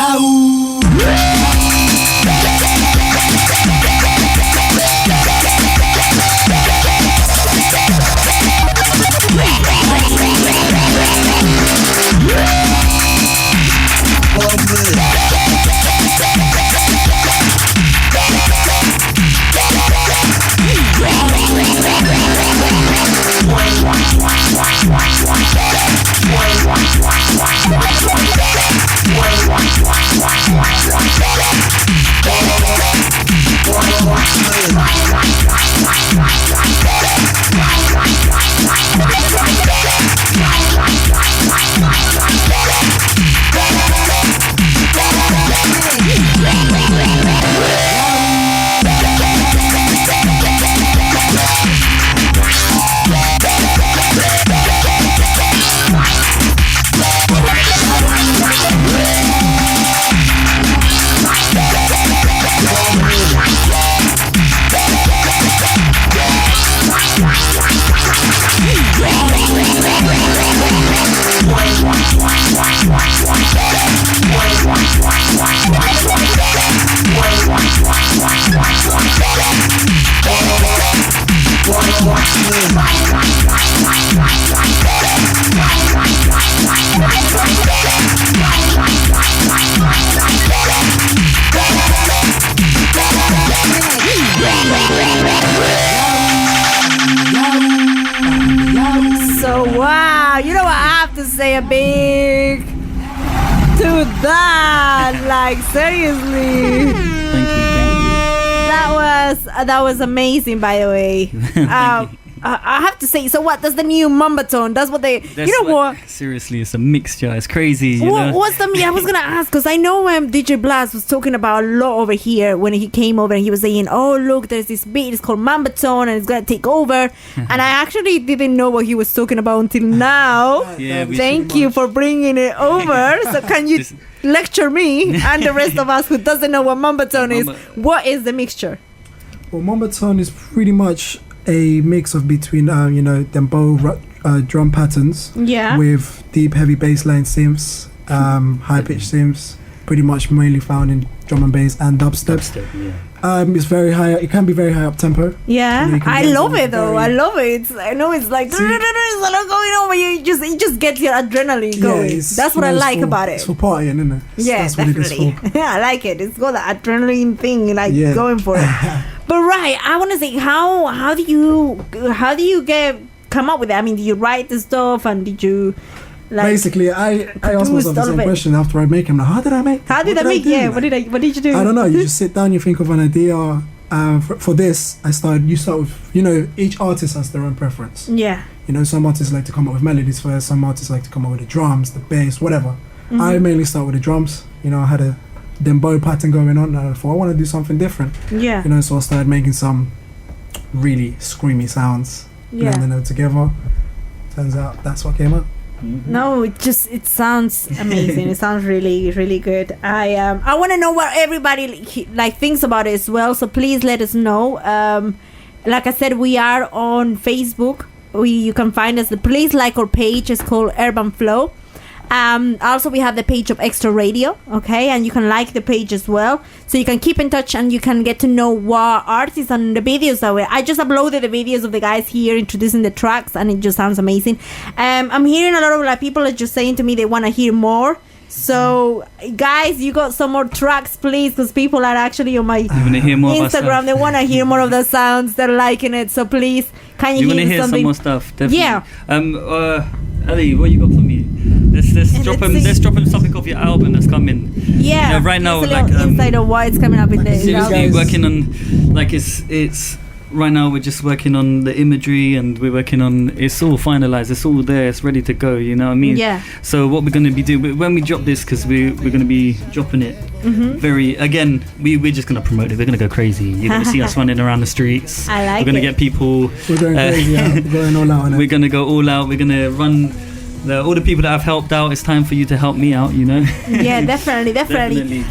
So wow, you know what, I have to say a big to that, like seriously. Thank you. That was amazing, by the way. I have to say, so what does the new mumba tone? That's what they. You know what? Seriously, it's a mixture. It's crazy. You know? What's the? I was gonna ask because I know DJ Blast was talking about a lot over here when he came over and he was saying, "Oh look, there's this beat. It's called mumba tone and it's gonna take over." And I actually didn't know what he was talking about until now. Yeah, thank you for bringing it over. So can you lecture me and the rest of us who doesn't know what mumba tone is? What is the mixture? Well, mumba tone is pretty much a mix of between dembow drum patterns with deep heavy bass line synths, high pitched synths, pretty much mainly found in drum and bass and dubstep. It's very high. It can be very high up tempo. Yeah, I love it though. I love it. I know it's like there's a lot going on, but it just gets your adrenaline going. That's what I like about it. It's for partying, isn't it? That's definitely. What it is for. Yeah, I like it. It's got that adrenaline thing, like going for it. But right, I want to say, how do you come up with it? I mean, did you write the stuff and did you? Like, basically, I asked myself the same question after I make them. Like, how did I make? What did you do? I don't know. You just sit down, you think of an idea. For this, you start with, each artist has their own preference. Yeah. Some artists like to come up with melodies first. Some artists like to come up with the drums, the bass, whatever. Mm-hmm. I mainly start with the drums. I had a dembow pattern going on, and I thought I want to do something different. Yeah. So I started making some really screamy sounds. Yeah. Blending them together. Turns out that's what came up. Mm-hmm. No, it sounds amazing. It sounds really, really good. I want to know what everybody thinks about it as well. So please let us know. Like I said, we are on Facebook. You can find us. Please like our page. It's called Urban Flow. Also, we have the page of Extra Radio, okay, and you can like the page as well, so you can keep in touch and you can get to know what artists and the videos that I just uploaded the videos of the guys here introducing the tracks, and it just sounds amazing. I'm hearing a lot of people are just saying to me they want to hear more. So guys, you got some more tracks, please, because people are actually on my Instagram. They want to hear more of the sounds. They're liking it. So please, can you hear something? Some more stuff? Definitely. Yeah. Ali, what you got for me? Let's drop him something off your album that's coming. Yeah. Right now, inside of what it's coming up in the seriously working on it's. Right now we're just working on the imagery and we're working on, it's all finalized, it's all there, it's ready to go, you know what I mean? Yeah. So what we're going to be doing, when we drop this, because we're going to be dropping it we're just going to promote it, we're going to go crazy. You're going to see us running around the streets. I like it. We're going to get people. We're going crazy, we're going all out on it. We're going to go all out, we're going to run all the people that have helped out. It's time for you to help me out, Yeah, definitely.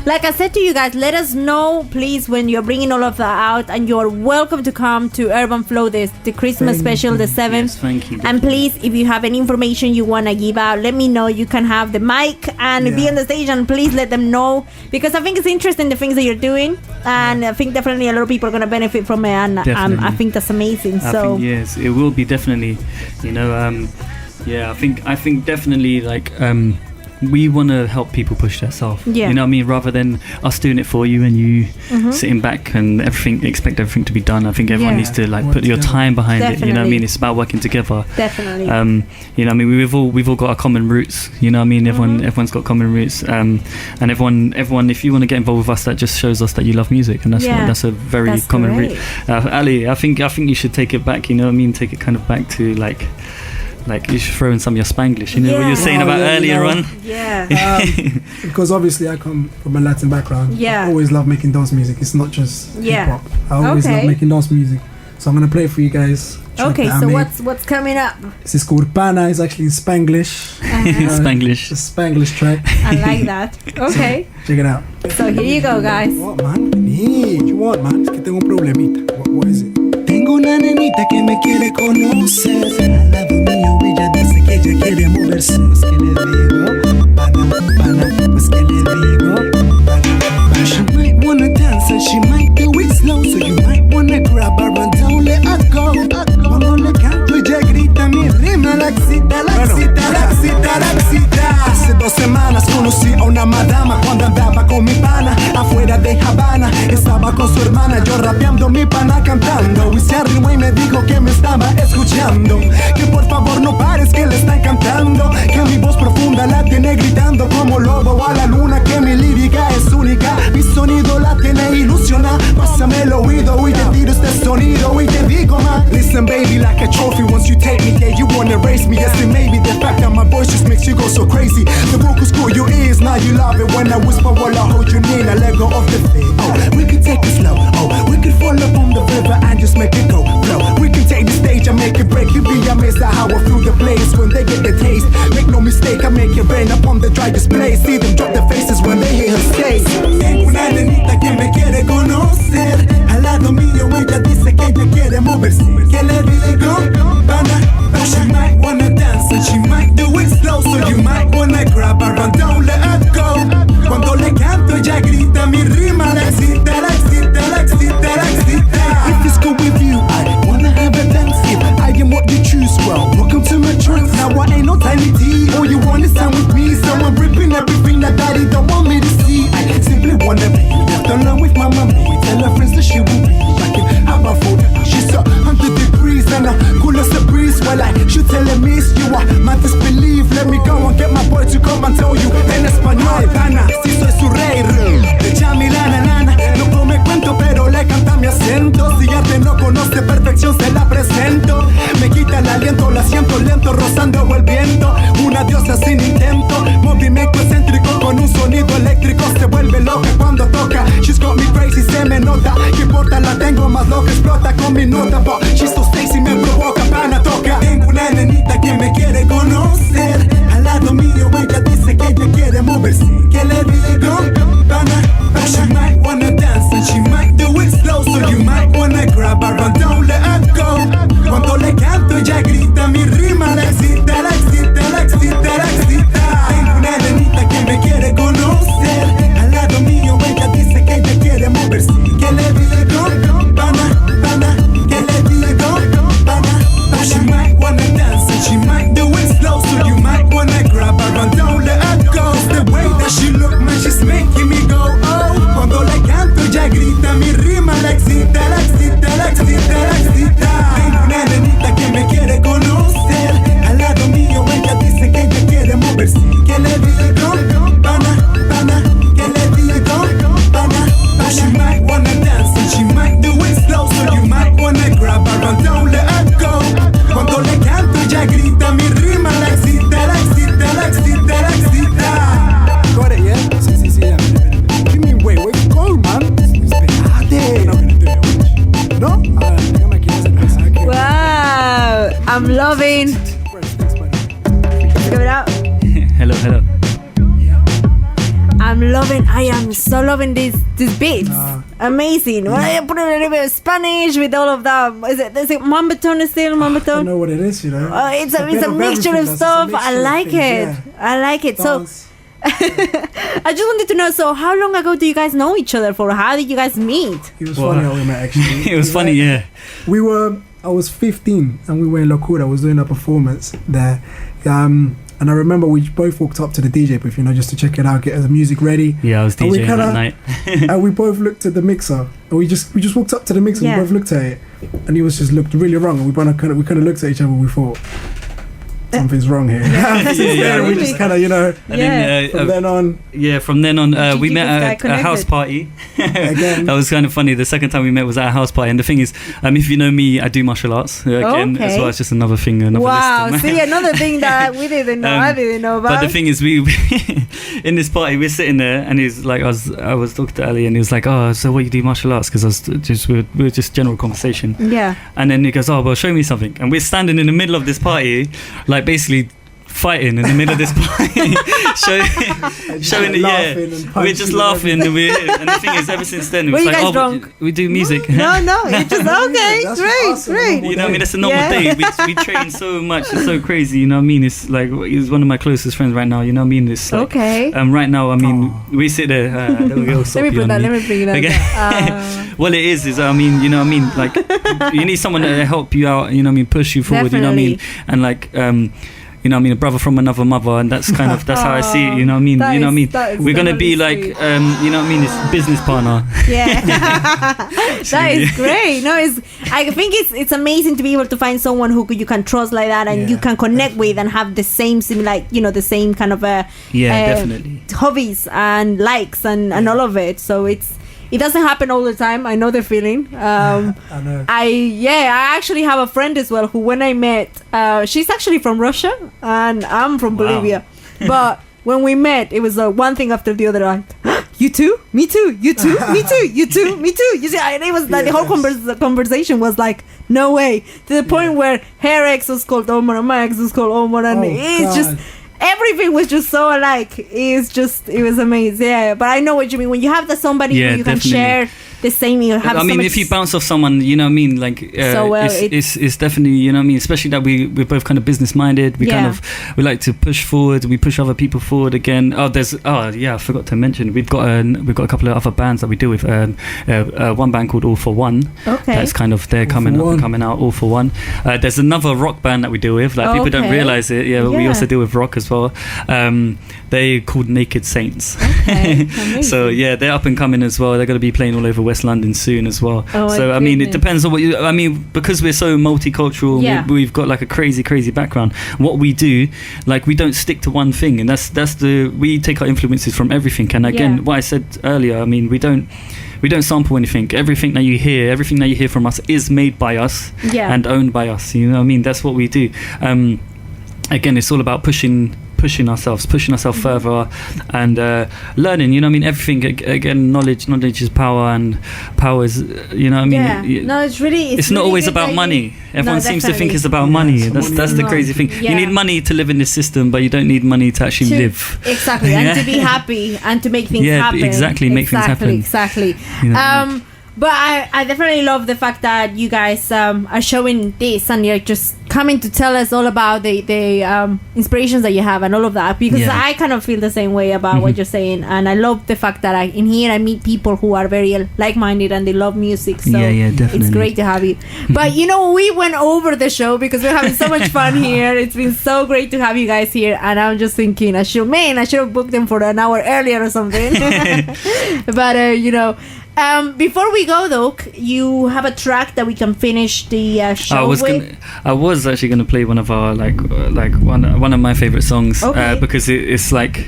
Like I said to you guys, let us know please when you're bringing all of that out, and you're welcome to come to Urban Flow, the Christmas special, the 7th. Yes, thank you. And please, if you have any information you want to give out, let me know. You can have the mic and be on the stage, and please let them know, because I think it's interesting the things that you're doing, and I think definitely a lot of people are going to benefit from it, and I think that's amazing. Yes, it will be definitely, yeah, I think definitely we want to help people push themselves. Yeah. You know what I mean? Rather than us doing it for you and you sitting back and expect everything to be done. I think everyone needs to put your time behind it. You know what I mean? It's about working together. Definitely. You know what I mean? We've all got our common roots. You know what I mean? Everyone's got common roots. And everyone, if you want to get involved with us, that just shows us that you love music, and that's a very common root. Ali, I think you should take it back. You know what I mean? Take it kind of back to like you should throw in some of your Spanglish, what you were saying about earlier on. Yeah. Because obviously I come from a Latin background. Yeah. I always love making dance music. It's not just hip hop. I always love making dance music. So I'm gonna play it for you guys. Okay, so what's coming up? This is called Pana. It's actually in Spanglish. Spanglish. It's a Spanglish track. I like that. Okay. Check it out. So here you go, guys. What, man? What you want, man? Es que tengo un problemita. What is it? Tengo una nenita que me quiere conocer. Al lado mío ella dice que ella quiere moverse. Pues que le digo, pana, pues que le digo, pana. She might wanna dance and she might do it slow, so you might wanna grab her and don't let her go. Cuando le canto ella grita mi rima, la excita. Hace 2 semanas conocí a una madama cuando andaba con mi pana. afuera de Habana. Estaba con su hermana, yo rapeando, mi pana cantando. Y se arrimó y me dijo que me estaba escuchando, que por favor no pares, que le están cantando, que mi voz profunda la tiene gritando como lobo a la luna, que mi lírica es única, mi sonido la tiene ilusionada. Pásame el oído y te tiro este sonido y te digo más. Listen baby, like a trophy, once you take me, yeah, you wanna erase me. Yes, it may be the fact that my voice just makes you go so crazy. The vocals cool your ears, now you love it when I whisper while I hold you near. Now let go of the fear. Oh, we can take it slow. Oh, we can fall up on the river and just make it go flow. We can take the stage and make it break. You be amazed at how I feel the place when they get the taste. Make no mistake, I make it rain upon the driest place. See them drop their faces when they hear her say. Tengo una nenita que me quiere conocer. Al lado mío ella dice que ella quiere moverse. ¿Qué le digo? But she might wanna dance and she might do it slow. So you might wanna grab her and don't let her go. Cuando le canto ella grita mi rima, la excita, la excita, la excita, la excita. If it's good with you, I wanna have a dance. If I am what you choose, well, welcome to my trance. Now I ain't no tiny tea. All you want is time with me. So I'm ripping everything that daddy don't want me to see. I simply wanna be left alone with my mommy. Tell her friends that she will be back in Aberfold. She's 100 degrees and cool as a breeze. Well, she telling me it's you, I might disbelieve. Let me go and get my boy to come and tell you en español. Pana, si soy su rey, de chamilana, nana. No come cuento, pero le canta mi acento. Si ya te no conoce perfección, se la presento. Me quita el aliento, la siento lento, rozando el viento. Una diosa sin intento, movimiento excéntrico con un sonido eléctrico. Se vuelve loca cuando toca. She's got me crazy, se me nota. ¿Qué importa? La tengo más loca, explota con mi nota. But she's so sexy, me provoca, pana toca. Tengo una nenita que me quiere conocer. Al lado mío ella dice que ella quiere moverse. ¿Qué le digo? Pana, but she might wanna dance and she might do it slow. So you might wanna grab her and don't let her go. Cuando le canto ella grita mi rima, la excita, la excita, la excita, la excita. Tengo una nenita que me quiere conocer. Al lado mío ella dice que ella quiere moverse. ¿Qué le digo? Pana, pana, ¿qué le digo? Pana, but she might wanna dance and she might do it slow. So you might wanna grab her and don't let her go. It's the way that she look, man, she's making me go, oh. Cuando le canto ella grita mi rima, la excita, la excita, la excita, la excita. Tengo una nenita que me quiere conocer. Al lado mío ella dice que ella quiere moverse. ¿Qué le digo? Pana, pana, ¿qué le digo? Pana, but she might wanna dance and she might do it slow. So you might wanna grab her and don't let her go. Cuando le canto ella grita mi rima, la excita, la excita, la excita, la excita. Got it, yeah? Sí, yeah. What do you mean, wait, go, man. Espérate. No? Wow, I'm loving. Give it out. Hello. I am so loving these beats. Amazing. Well, I put a little bit of Spanish with all of that. Is it mambo tone still? Mambo I tone? don't know what it is, you know. It's a mixture of stuff. I like it. I like it. So I just wanted to know, so how long ago do you guys know each other for? How did you guys meet? It was funny how we met, actually. It was funny, yeah. I was 15 and we were in Locura. I was doing a performance there. And I remember we both walked up to the DJ booth, you know, just to check it out, get the music ready. Yeah, I was DJing that night. And we both looked at the mixer. And we just walked up to the mixer and we both looked at it. And he was just looked really wrong. And we kind of looked at each other and we thought, something's wrong here. We just kind of, you know, from then on, we met at a house party. Again. That was kind of funny. The second time we met was at a house party. And the thing is, if you know me, I do martial arts again as well. It's just another thing. Wow, see, another thing that we didn't know, I didn't know about. But the thing is, we in this party, we're sitting there and he's like, I was talking to Ali and he was like, oh, so what, you do martial arts? Because we were just general conversation. Yeah. And then he goes, oh, well, show me something. And we're standing in the middle of this party, like basically fighting in the middle of this party, showing it. We're just laughing, and the thing is, ever since then, it's like, we do music. No, it's just okay, great, awesome. great. You know what I mean? It's a normal day. We train so much. It's so crazy. You know what I mean? It's like he's one of my closest friends right now. You know what I mean? It's like, okay. Right now, I mean, we sit there. Let me bring it up. Well, it is. I mean, you know what I mean? Like, you need someone to help you out. You know what I mean? Push you forward. Definitely. You know what I mean? And like, you know what I mean, a brother from another mother, and that's kind of that's how I see it. You know what I mean? You know what I mean? We're gonna be like, you know what I mean? It's business partner. Yeah, that is great. No, I think it's amazing to be able to find someone who you can trust like that, and you can connect with, and have the same the same kind of definitely hobbies and likes and all of it. So it doesn't happen all the time. I know the feeling. I know. I actually have a friend as well who, when I met, she's actually from Russia and I'm from Bolivia. But when we met, it was one thing after the other. Like, you too? Me too? You too? Me too? You too? Me too? You see, and it was like the whole conversation was like, no way. To the point where her ex was called Omar and my ex was called Omar, and it's just... everything was just so alike. It was amazing. Yeah, but I know what you mean. When you have somebody who you can share the same, you have. I mean, if you bounce off someone, you know what I mean. Like, it's definitely, you know what I mean. Especially that we're both kind of business minded. We like to push forward. We push other people forward again. I forgot to mention we've got a couple of other bands that we do with. One band called All for One. Okay. That's kind of they're coming out. All for One. There's another rock band that we deal with. Like people don't realize it. Yeah, but we also deal with rock as well. They called Naked Saints. Okay. So yeah, they're up and coming as well. They're going to be playing all over West London soon as well. So I mean, it depends on what you. I mean, because we're so multicultural, we've got like a crazy background. What we do, like, we don't stick to one thing, and we take our influences from everything. And again, what I said earlier, I mean, we don't sample anything. Everything that you hear from us is made by us and owned by us. You know what I mean? That's what we do. Again, it's all about pushing ourselves further, and learning. You know what I mean? Everything, again, knowledge is power, and power is, you know what I mean? No, it's really it's not always about money. Everyone seems to think it's about money. That's the crazy thing. You need money to live in this system, but you don't need money to actually live. Exactly. And to be happy and to make things happen. Exactly. Make things happen. Exactly. You know but I definitely love the fact that you guys are showing this, and you're just coming to tell us all about the inspirations that you have and all of that, because I kind of feel the same way about what you're saying, and I love the fact that in here I meet people who are very like-minded and they love music, so definitely. It's great to have you. But you know, we went over the show because we're having so much fun here. It's been so great to have you guys here, and I'm just thinking I should have booked them for an hour earlier or something. But you know, before we go though, you have a track that we can finish the show with. I was actually going to play one of our one of my favorite songs, because it's like,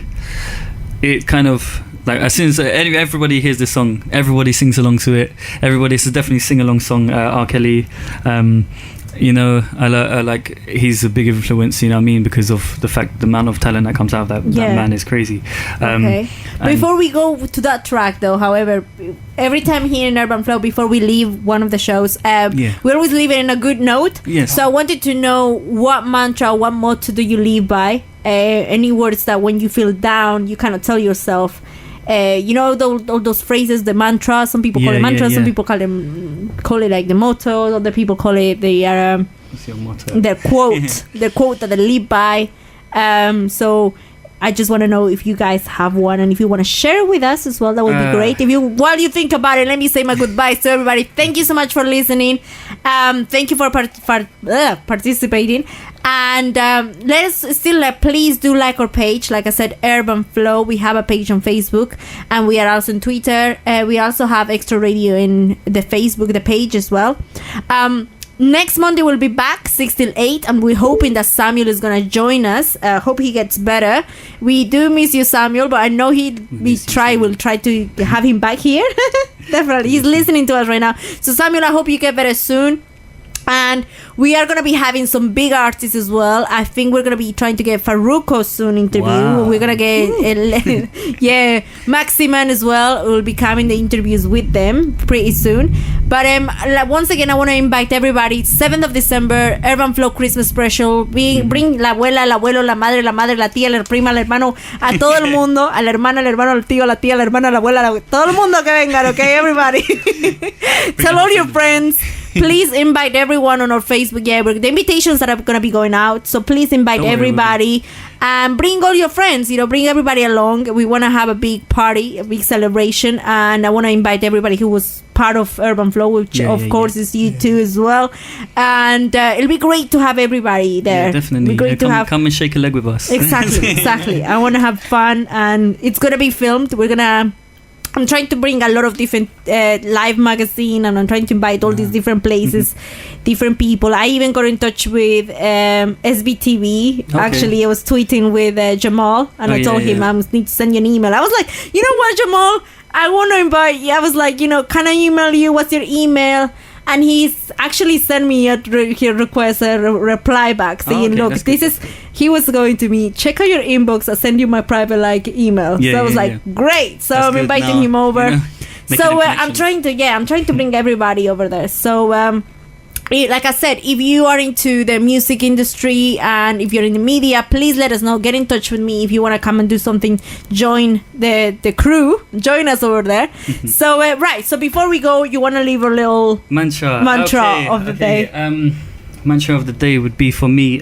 it kind of like, as soon as everybody hears this song, everybody sings along to it. It's a definitely sing along song. R. Kelly, you know, I like, he's a big influence, you know what I mean, because of the amount of talent that comes out of that man is crazy. Before we go to that track though, however, every time here in Urban Flow, before we leave one of the shows, we always leave it in a good note. Yes. So I wanted to know, what mantra, what motto do you live by? Any words that when you feel down, you kind of tell yourself. You know, all those phrases, the mantra. Some people call it mantra. Some people call it like the motto. Other people call it their quote, their quote that they live by. So I just want to know if you guys have one, and if you want to share with us as well, that would be great. While you think about it, let me say my goodbyes to everybody. Thank you so much for listening. Thank you for participating. And let us still please do like our page. Like I said, Urban Flow. We have a page on Facebook, and we are also on Twitter. We also have Extra Radio in the Facebook, the page as well. Next Monday we'll be back 6 till 8, and we're hoping that Samuel is gonna join us. Hope he gets better. We do miss you, Samuel, but I know we'll try to have him back here. Definitely, he's listening to us right now. So Samuel, I hope you get better soon. And we are going to be having some big artists as well. I think we're going to be trying to get Farruko soon interview. Wow. We're going to get Maximan as well. We'll be coming the interviews with them pretty soon. But once again, I want to invite everybody. 7th of December, Urban Flow Christmas Special. Bring la abuela, el abuelo, la madre, la tía, la prima, el hermano, a todo el mundo, a la hermana, al hermano, al tío, la tía, la hermana, la abuela, todo el mundo que vengan, okay, everybody. Tell all your friends. please invite everyone on our Facebook. Yeah, the invitations that are going to be going out. So please invite everybody and bring all your friends. Bring everybody along. We want to have a big party, a big celebration, and I want to invite everybody who was part of Urban Flow, which of course is you too as well. And it'll be great to have everybody there. Yeah, definitely. Great to come and shake a leg with us. Exactly. I want to have fun, and it's gonna be filmed. I'm trying to bring a lot of different live magazine, and I'm trying to invite all these different places, different people. I even got in touch with SBTV. Okay. Actually, I was tweeting with Jamal, and I told him I need to send you an email. I was like, you know what, Jamal? I want to invite you. I was like, can I email you? What's your email? And he's actually sent me a request, a reply back saying, look, he was going to me, check out your inbox, I'll send you my private email. So I was great. So I'm inviting him over. So I'm trying to bring everybody over there. So like I said, if you are into the music industry and if you're in the media, please let us know. Get in touch with me if you want to come and do something. Join the crew. Join us over there. So so before we go, you want to leave a little mantra of the day. Mantra of the day would be for me,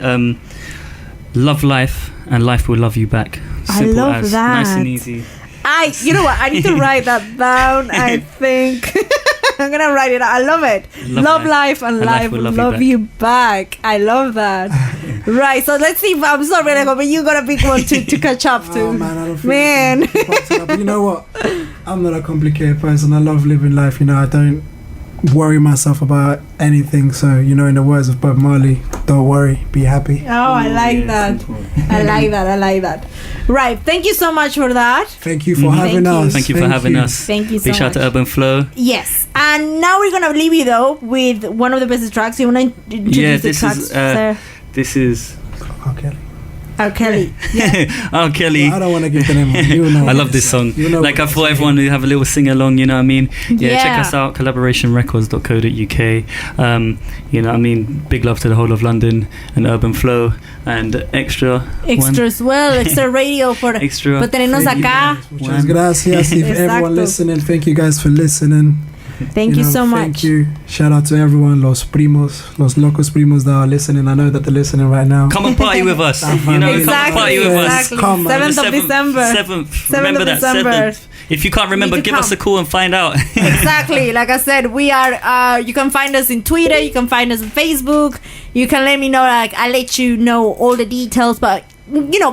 love life and life will love you back. Simple I love that. Nice and easy. You know what? I need to write that down. I think I'm gonna write it out. I love it. Love life and life will love you back. I love that. Right. So let's see. I'm sorry, but you got a big one to catch up to. Oh man, I don't feel but you know what? I'm not a complicated person. I love living life. I don't worry myself about anything. So in the words of Bob Marley, don't worry, be happy. Oh, I like that. I like that. Right. Thank you so much for that. Thank you for having us. Thank you for having us. Thank you so much. Big shout out to Urban Flow. Yes. And now we're gonna leave you though with one of the best tracks. You wanna introduce the tracks, sir? This is Okay. R. Kelly. Yeah. R. Kelly. Well, I don't want to give the name. I love this song. I thought everyone would have a little sing along. You know what I mean? Check us out. collaborationrecords.co.uk. Big love to the whole of London and Urban Flow and Extra as well. Extra Radio por tenernos acá. Muchas gracias. If everyone listening, thank you guys for listening. Thank you so much. Thank you. Shout out to everyone, los locos primos that are listening. I know that they're listening right now. Come and party with us. Come and party with us. Come, 7th of December. 7th. Remember that, 7th. If you can't remember, give us a call and find out. Exactly. Like I said, we are, you can find us in Twitter. You can find us on Facebook. You can let me know, I'll let you know all the details. But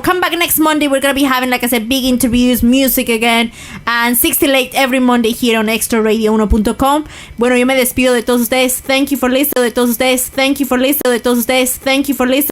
come back next Monday. We're going to be having, like I said, big interviews, music again, and 6 till 8 every Monday here on ExtraRadio1.com. Bueno, yo me despido de todos ustedes. Thank you for listening. De todos ustedes. Thank you for listening. De todos ustedes. Thank you for listening.